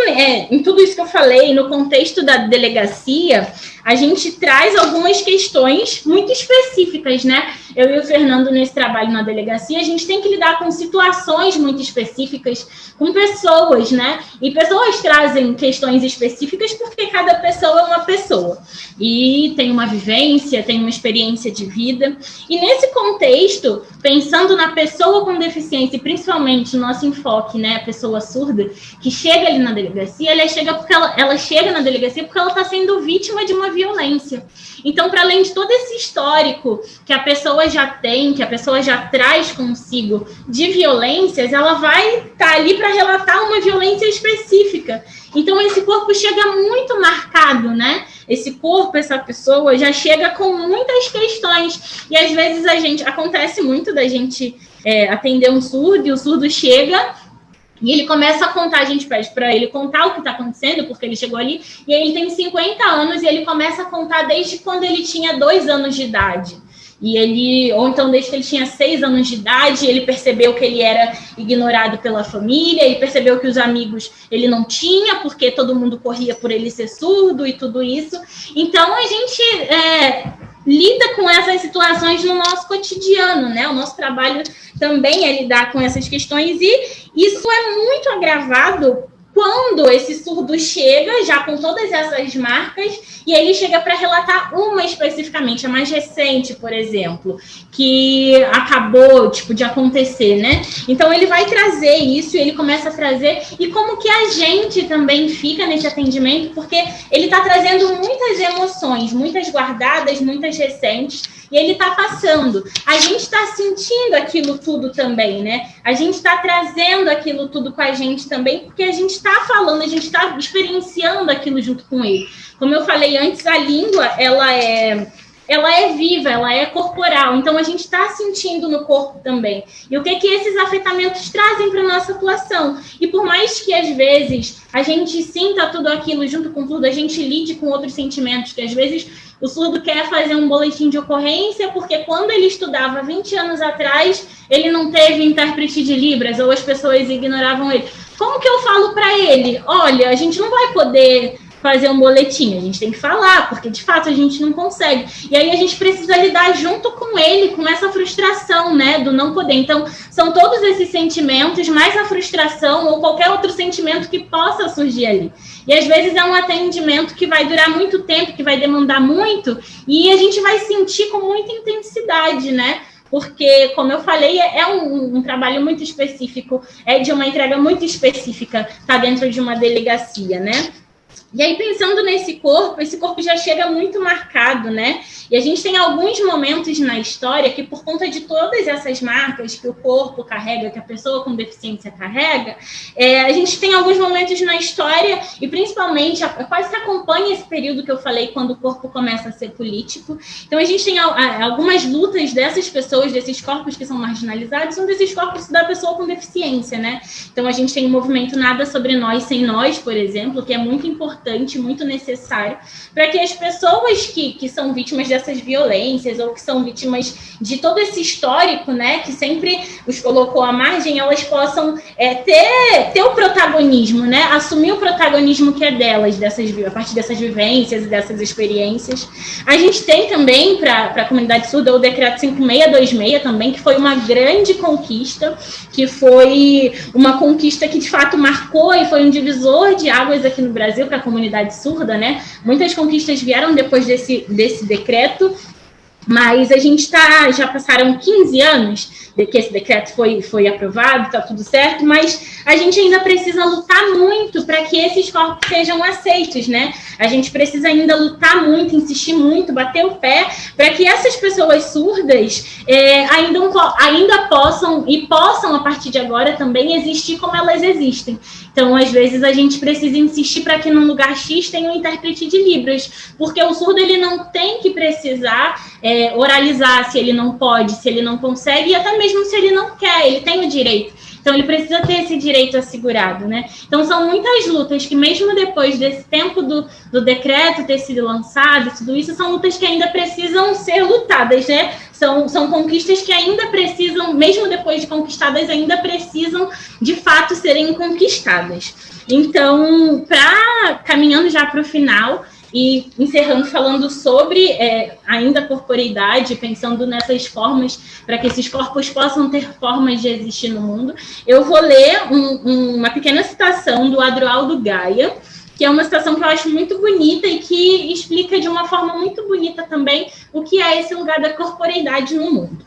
em tudo isso que eu falei, no contexto da delegacia, a gente traz algumas questões muito específicas, né? Eu e o Fernando, nesse trabalho na delegacia, a gente tem que lidar com situações muito específicas, com pessoas, né? E pessoas trazem questões específicas porque cada pessoa é uma pessoa. E tem uma vivência, tem uma experiência de vida. E nesse contexto, pensando na pessoa com deficiência, e principalmente no nosso enfoque, né? A pessoa surda, que chega ali na delegacia, ela chega na delegacia porque ela está sendo vítima de uma violência. Então, para além de todo esse histórico que a pessoa já tem, que a pessoa já traz consigo de violências, ela vai estar ali para relatar uma violência específica. Então, esse corpo chega muito marcado, né? Esse corpo, essa pessoa já chega com muitas questões. E às vezes acontece muito da gente atender um surdo, e o surdo chega e ele começa a contar, a gente pede para ele contar o que está acontecendo, porque ele chegou ali, e aí ele tem 50 anos e ele começa a contar desde quando ele tinha 2 anos de idade. Ou então desde que ele tinha 6 anos de idade, ele percebeu que ele era ignorado pela família, ele percebeu que os amigos ele não tinha, porque todo mundo corria por ele ser surdo e tudo isso. Então, a gente lida com essas situações no nosso cotidiano, né? O nosso trabalho também é lidar com essas questões, e isso é muito agravado quando esse surdo chega, já com todas essas marcas, e ele chega para relatar uma especificamente, a mais recente, por exemplo, que acabou, de acontecer, né? Então, ele vai trazer isso, e ele começa a trazer, e como que a gente também fica nesse atendimento, porque ele está trazendo muitas emoções, muitas guardadas, muitas recentes, e ele está passando. A gente está sentindo aquilo tudo também, né? A gente está trazendo aquilo tudo com a gente também, porque a gente está falando, a gente está experienciando aquilo junto com ele. Como eu falei antes, a língua, ela é viva, ela é corporal, então a gente está sentindo no corpo também. E o que esses afetamentos trazem para a nossa atuação? E por mais que às vezes a gente sinta tudo aquilo junto com tudo, a gente lide com outros sentimentos, que às vezes o surdo quer fazer um boletim de ocorrência porque quando ele estudava 20 anos atrás, ele não teve intérprete de Libras, ou as pessoas ignoravam ele. Como que eu falo para ele? Olha, a gente não vai poder fazer um boletim, a gente tem que falar, porque de fato a gente não consegue. E aí a gente precisa lidar junto com ele, com essa frustração, né, do não poder. Então, são todos esses sentimentos, mais a frustração ou qualquer outro sentimento que possa surgir ali. E às vezes é um atendimento que vai durar muito tempo, que vai demandar muito, e a gente vai sentir com muita intensidade, né? Porque, como eu falei, é um trabalho muito específico, é de uma entrega muito específica, tá dentro de uma delegacia, né? E aí, pensando nesse corpo, esse corpo já chega muito marcado, né? E a gente tem alguns momentos na história que, por conta de todas essas marcas que o corpo carrega, que a pessoa com deficiência carrega, a gente tem alguns momentos na história, e principalmente, quase que acompanha esse período que eu falei, quando o corpo começa a ser político. Então, a gente tem algumas lutas dessas pessoas, desses corpos que são marginalizados, são desses corpos da pessoa com deficiência, né? Então, a gente tem o movimento Nada Sobre Nós Sem Nós, por exemplo, que é muito importante, importante, muito necessário, para que as pessoas que são vítimas dessas violências ou que são vítimas de todo esse histórico, né, que sempre os colocou à margem, elas possam ter o protagonismo, né, assumir o protagonismo que é delas, a partir dessas vivências e dessas experiências. A gente tem também, para a comunidade surda, o Decreto 5626 também, que foi uma grande conquista, que foi uma conquista que, de fato, marcou e foi um divisor de águas aqui no Brasil para a comunidade surda, né? Muitas conquistas vieram depois desse decreto, mas a gente já passaram 15 anos de que esse decreto foi aprovado, está tudo certo, mas a gente ainda precisa lutar muito para que esses corpos sejam aceitos, né? A gente precisa ainda lutar muito, insistir muito, bater o pé, para que essas pessoas surdas ainda possam, a partir de agora, também existir como elas existem. Então, às vezes, a gente precisa insistir para que num lugar X tenha um intérprete de Libras, porque o surdo ele não tem que precisar oralizar se ele não pode, se ele não consegue, e até mesmo se ele não quer, ele tem o direito. Então, ele precisa ter esse direito assegurado, né? Então, são muitas lutas que, mesmo depois desse tempo do decreto ter sido lançado, tudo isso, são lutas que ainda precisam ser lutadas, né? São conquistas que ainda precisam, mesmo depois de conquistadas, ainda precisam, de fato, serem conquistadas. Então, caminhando já para o final, e encerrando falando sobre ainda a corporeidade, pensando nessas formas, para que esses corpos possam ter formas de existir no mundo, eu vou ler uma pequena citação do Adroaldo Gaia, que é uma citação que eu acho muito bonita e que explica de uma forma muito bonita também o que é esse lugar da corporeidade no mundo.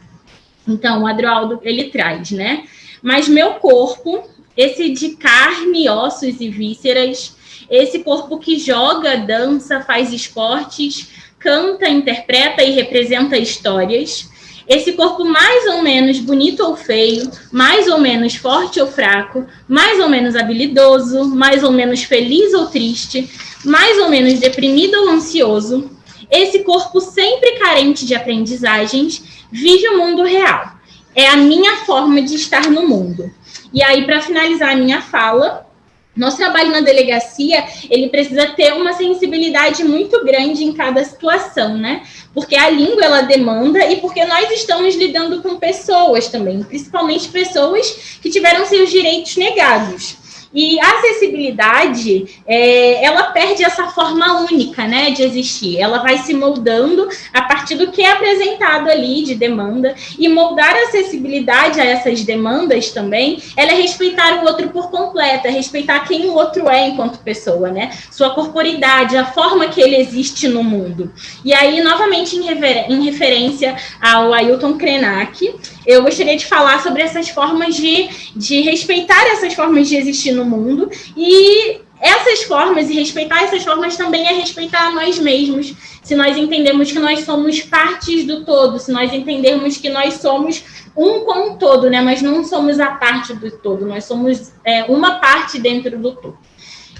Então, o Adroaldo, ele traz, né? Mas meu corpo, esse de carne, ossos e vísceras, esse corpo que joga, dança, faz esportes, canta, interpreta e representa histórias. Esse corpo mais ou menos bonito ou feio, mais ou menos forte ou fraco, mais ou menos habilidoso, mais ou menos feliz ou triste, mais ou menos deprimido ou ansioso. Esse corpo sempre carente de aprendizagens vive o mundo real. É a minha forma de estar no mundo. E aí, para finalizar a minha fala, nosso trabalho na delegacia, ele precisa ter uma sensibilidade muito grande em cada situação, né? Porque a língua, ela demanda e porque nós estamos lidando com pessoas também, principalmente pessoas que tiveram seus direitos negados. E a acessibilidade, ela perde essa forma única, né, de existir. Ela vai se moldando a partir do que é apresentado ali de demanda. E moldar a acessibilidade a essas demandas também, ela é respeitar o outro por completo, é respeitar quem o outro é enquanto pessoa, né? Sua corporidade, a forma que ele existe no mundo. E aí, novamente, em referência ao Ailton Krenak, eu gostaria de falar sobre essas formas de respeitar essas formas de existir no mundo, e essas formas, e respeitar essas formas também é respeitar a nós mesmos, se nós entendemos que nós somos partes do todo, se nós entendermos que nós somos um com o todo, né? Mas não somos a parte do todo, nós somos uma parte dentro do todo.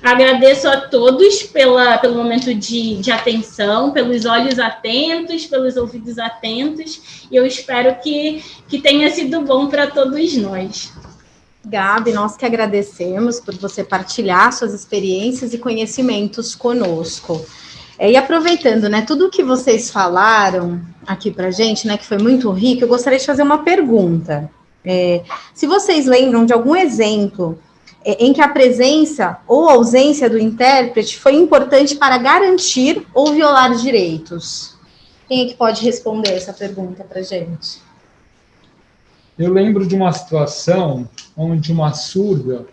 Agradeço a todos pelo momento de atenção, pelos olhos atentos, pelos ouvidos atentos, e eu espero que tenha sido bom para todos nós. Gabi, nós que agradecemos por você partilhar suas experiências e conhecimentos conosco. E aproveitando, né, tudo que vocês falaram aqui para a gente, né, que foi muito rico, eu gostaria de fazer uma pergunta. Se vocês lembram de algum exemplo em que a presença ou ausência do intérprete foi importante para garantir ou violar direitos? Quem é que pode responder essa pergunta para a gente? Eu lembro de uma situação onde uma surda,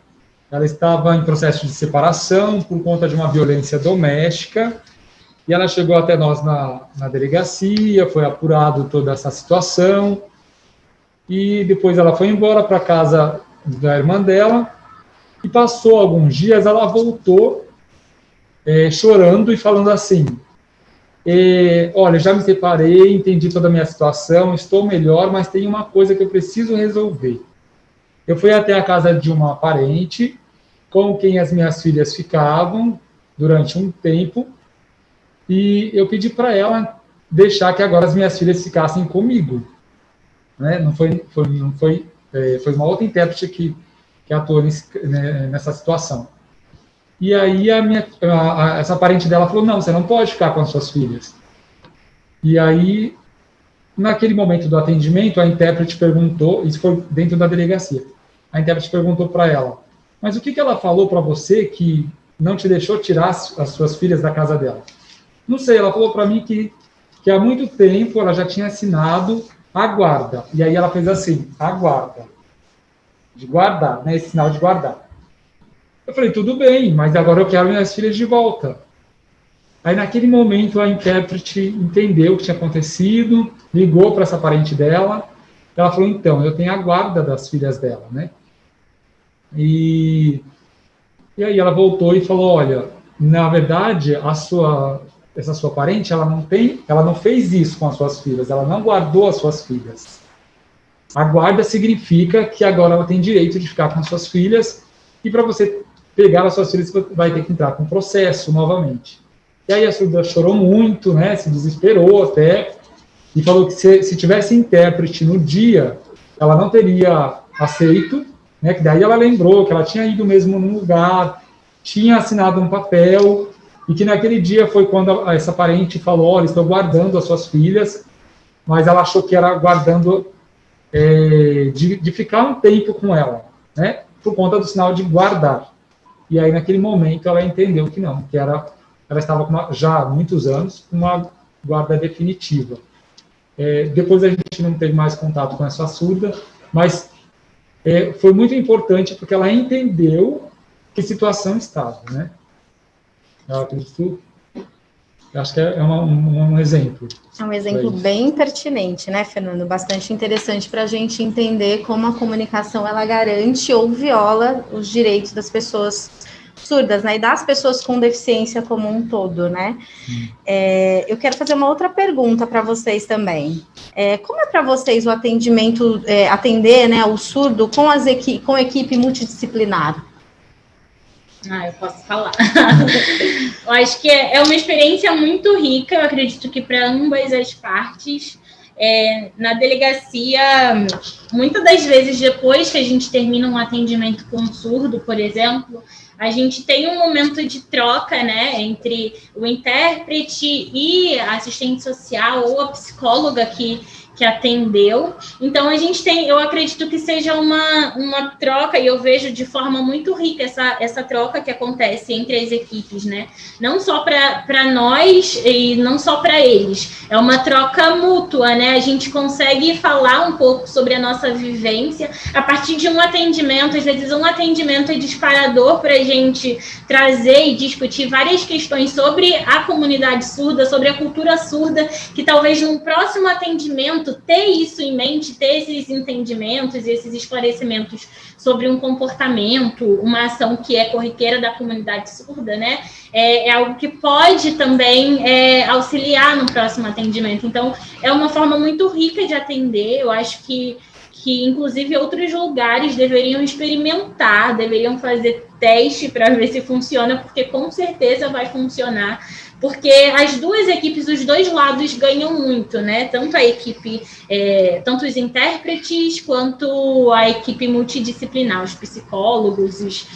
ela estava em processo de separação por conta de uma violência doméstica, e ela chegou até nós na delegacia, foi apurado toda essa situação, e depois ela foi embora para a casa da irmã dela, e passou alguns dias, ela voltou chorando e falando assim: olha, já me separei, entendi toda a minha situação, estou melhor, mas tem uma coisa que eu preciso resolver. Eu fui até a casa de uma parente, com quem as minhas filhas ficavam durante um tempo, e eu pedi para ela deixar que agora as minhas filhas ficassem comigo. Né? Foi uma outra intérprete que atuou nessa situação. E aí essa parente dela falou, não, você não pode ficar com as suas filhas. E aí, naquele momento do atendimento, a intérprete perguntou, isso foi dentro da delegacia, a intérprete perguntou para ela, mas o que ela falou para você que não te deixou tirar as suas filhas da casa dela? Não sei, ela falou para mim que há muito tempo ela já tinha assinado a guarda. E aí ela fez assim, a guarda. De guardar, né? Esse sinal de guardar. Eu falei, tudo bem, mas agora eu quero minhas filhas de volta. Aí naquele momento a intérprete entendeu o que tinha acontecido, ligou para essa parente dela. Ela falou, então, eu tenho a guarda das filhas dela, né? E aí ela voltou e falou, olha, na verdade, essa sua parente, ela não fez isso com as suas filhas, ela não guardou as suas filhas. A guarda significa que agora ela tem direito de ficar com as suas filhas, e para você pegar as suas filhas, você vai ter que entrar com um processo novamente. E aí a surda chorou muito, né, se desesperou até, e falou que se tivesse intérprete no dia, ela não teria aceito, né, que daí ela lembrou que ela tinha ido mesmo num lugar, tinha assinado um papel, e que naquele dia foi quando essa parente falou, olha, estou guardando as suas filhas, mas ela achou que era guardando de ficar um tempo com ela, né, por conta do sinal de guardar. E aí, naquele momento, ela entendeu que não, que ela estava já há muitos anos com uma guarda definitiva. Depois a gente não teve mais contato com essa surda, mas foi muito importante porque ela entendeu que situação estava, né? Eu acredito, acho que é um exemplo. É um exemplo bem pertinente, né, Fernando? Bastante interessante para a gente entender como a comunicação ela garante ou viola os direitos das pessoas surdas, né, e das pessoas com deficiência como um todo, né? Eu quero fazer uma outra pergunta para vocês também. Como é para vocês o atendimento, atender, né, o surdo com a equipe multidisciplinar? Eu posso falar. Eu acho que é uma experiência muito rica, eu acredito que para ambas as partes. Na delegacia, muitas das vezes, depois que a gente termina um atendimento com um surdo, por exemplo, a gente tem um momento de troca, né, entre o intérprete e a assistente social ou a psicóloga que atendeu. Então, a gente tem, eu acredito que seja uma troca, e eu vejo de forma muito rica essa troca que acontece entre as equipes, né? Não só para nós e não só para eles. É uma troca mútua, né? A gente consegue falar um pouco sobre a nossa vivência a partir de um atendimento. Às vezes, um atendimento é disparador para a gente trazer e discutir várias questões sobre a comunidade surda, sobre a cultura surda, que talvez num próximo atendimento ter isso em mente, ter esses entendimentos e esses esclarecimentos sobre um comportamento, uma ação que é corriqueira da comunidade surda, né? É algo que pode também auxiliar no próximo atendimento. Então, é uma forma muito rica de atender. Eu acho que inclusive outros lugares deveriam experimentar, deveriam fazer teste para ver se funciona, porque com certeza vai funcionar, porque as duas equipes, os dois lados ganham muito, né? Tanto a equipe, tanto os intérpretes, quanto a equipe multidisciplinar, os psicólogos,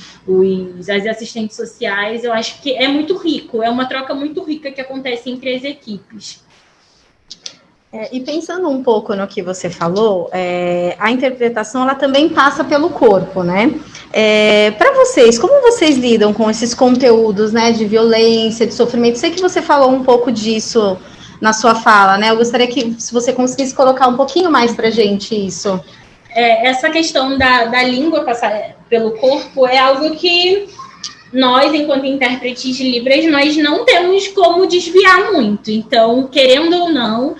as assistentes sociais. Eu acho que é muito rico, é uma troca muito rica que acontece entre as equipes. E pensando um pouco no que você falou, a interpretação ela também passa pelo corpo, né? Para vocês, como vocês lidam com esses conteúdos, né, de violência, de sofrimento? Sei que você falou um pouco disso na sua fala, né? Eu gostaria que, se você conseguisse colocar um pouquinho mais para a gente isso. Essa questão da língua passar pelo corpo é algo que nós, enquanto intérpretes de Libras, nós não temos como desviar muito. Então, querendo ou não,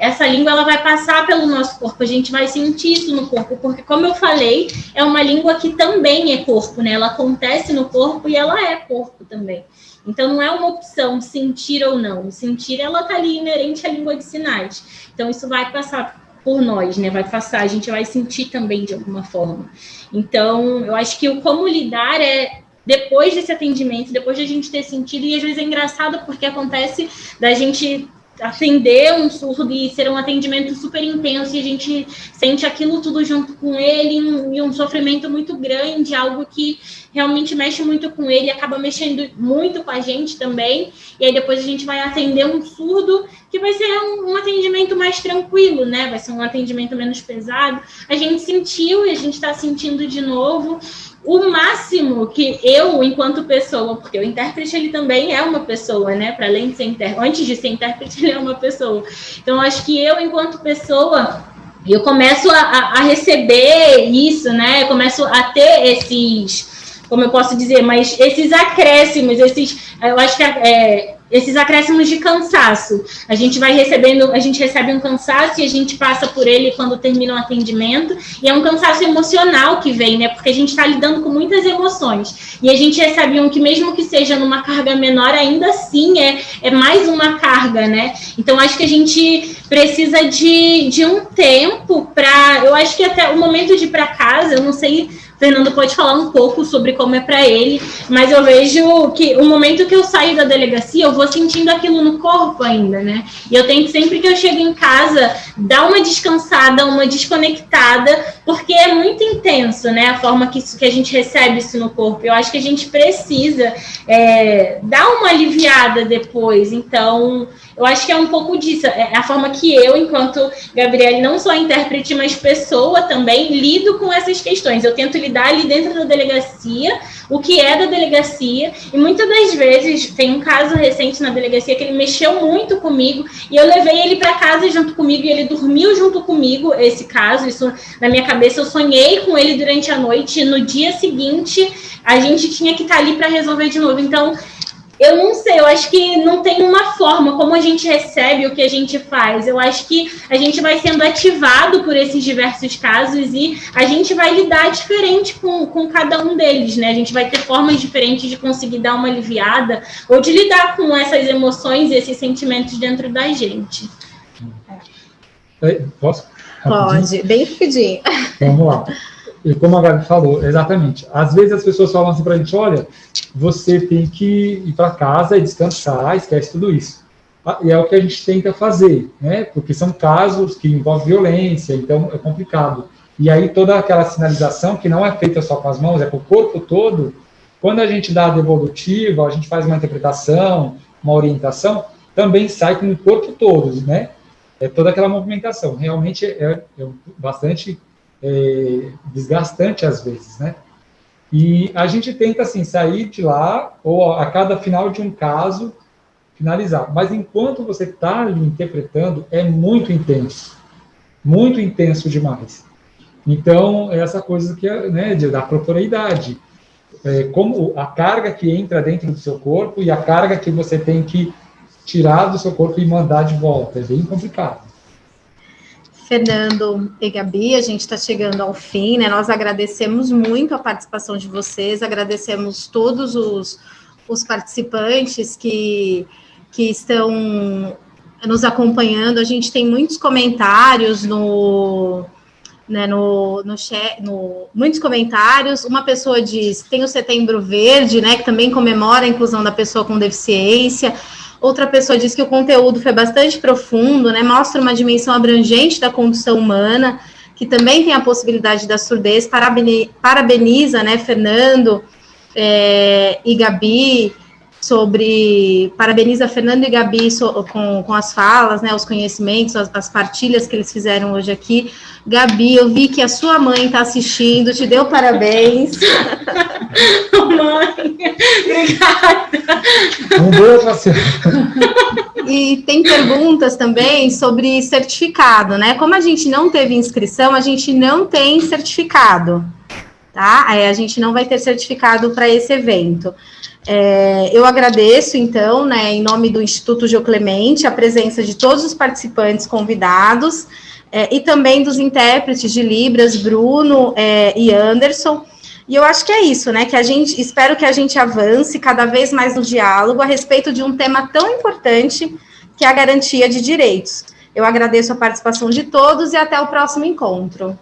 essa língua ela vai passar pelo nosso corpo, a gente vai sentir isso no corpo, porque, como eu falei, é uma língua que também é corpo, né? Ela acontece no corpo e ela é corpo também. Então, não é uma opção sentir ou não. Sentir, ela está ali inerente à língua de sinais. Então, isso vai passar por nós, né? Vai passar, a gente vai sentir também de alguma forma. Então, eu acho que o como lidar depois desse atendimento, depois de a gente ter sentido, e às vezes é engraçado porque acontece da gente atender um surdo e ser um atendimento super intenso, e a gente sente aquilo tudo junto com ele, e um sofrimento muito grande, algo que realmente mexe muito com ele, acaba mexendo muito com a gente também, e aí depois a gente vai atender um surdo, que vai ser um atendimento mais tranquilo, né? Vai ser um atendimento menos pesado. A gente sentiu e a gente está sentindo de novo. O máximo que eu, enquanto pessoa, porque o intérprete ele também é uma pessoa, né? Para além de ser intérprete, antes de ser intérprete, ele é uma pessoa. Então, acho que eu, enquanto pessoa, eu começo a receber isso, né? Eu começo a ter esses, como eu posso dizer, mas esses acréscimos, eu acho que esses acréscimos de cansaço. A gente recebe um cansaço e a gente passa por ele quando termina o atendimento, e é um cansaço emocional que vem, né? Porque a gente está lidando com muitas emoções, e a gente recebe um que, mesmo que seja numa carga menor, ainda assim é mais uma carga, né? Então, acho que a gente precisa de um tempo para... Eu acho que até o momento de ir para casa, eu não sei... Fernando pode falar um pouco sobre como é para ele, mas eu vejo que o momento que eu saio da delegacia, eu vou sentindo aquilo no corpo ainda, né? E eu tenho que, sempre que eu chego em casa, dar uma descansada, uma desconectada, porque é muito intenso, né? A forma que a gente recebe isso no corpo. Eu acho que a gente precisa dar uma aliviada depois. Então, eu acho que é um pouco disso. É a forma que eu, enquanto Gabriele, não só intérprete, mas pessoa também, lido com essas questões. Eu tento lidar ali dentro da delegacia, o que é da delegacia, e muitas das vezes, tem um caso recente na delegacia que ele mexeu muito comigo, e eu levei ele para casa junto comigo, e ele dormiu junto comigo, esse caso, isso na minha cabeça, eu sonhei com ele durante a noite, e no dia seguinte, a gente tinha que estar ali para resolver de novo. Então, eu não sei, eu acho que não tem uma forma como a gente recebe o que a gente faz. Eu acho que a gente vai sendo ativado por esses diversos casos e a gente vai lidar diferente com cada um deles, né? A gente vai ter formas diferentes de conseguir dar uma aliviada ou de lidar com essas emoções e esses sentimentos dentro da gente. Posso? Pode, bem rapidinho. Vamos lá. E como a Gabi falou, exatamente. Às vezes as pessoas falam assim pra gente, olha, você tem que ir para casa e descansar, esquece tudo isso. E é o que a gente tenta fazer, né? Porque são casos que envolvem violência, então é complicado. E aí toda aquela sinalização, que não é feita só com as mãos, é com o corpo todo, quando a gente dá a devolutiva, a gente faz uma interpretação, uma orientação, também sai com o corpo todo, né? É toda aquela movimentação. Realmente é bastante... desgastante às vezes, né? E a gente tenta, assim, sair de lá, ou a cada final de um caso, finalizar. Mas enquanto você está ali interpretando, é muito intenso demais. Então, é essa coisa que né, da propriedade. Como a carga que entra dentro do seu corpo e a carga que você tem que tirar do seu corpo e mandar de volta. É bem complicado. Fernando e Gabi, a gente está chegando ao fim, né? Nós agradecemos muito a participação de vocês, agradecemos todos os participantes que estão nos acompanhando. A gente tem muitos comentários no chat, muitos comentários. Uma pessoa diz que tem o Setembro Verde, né? Que também comemora a inclusão da pessoa com deficiência. Outra pessoa diz que o conteúdo foi bastante profundo, né? Mostra uma dimensão abrangente da condição humana, que também tem a possibilidade da surdez. Parabeniza, né, Fernando e Gabi, parabeniza Fernando e Gabi com as falas, né, os conhecimentos, as partilhas que eles fizeram hoje aqui. Gabi, eu vi que a sua mãe está assistindo, te deu parabéns. Mãe, obrigada. Um beijo pra você. E tem perguntas também sobre certificado, né? Como a gente não teve inscrição, a gente não tem certificado, tá? A gente não vai ter certificado para esse evento. Eu agradeço, então, né, em nome do Instituto Geo Clemente, a presença de todos os participantes convidados e também dos intérpretes de Libras, Bruno e Anderson. E eu acho que é isso, né, espero que a gente avance cada vez mais no diálogo a respeito de um tema tão importante que é a garantia de direitos. Eu agradeço a participação de todos e até o próximo encontro.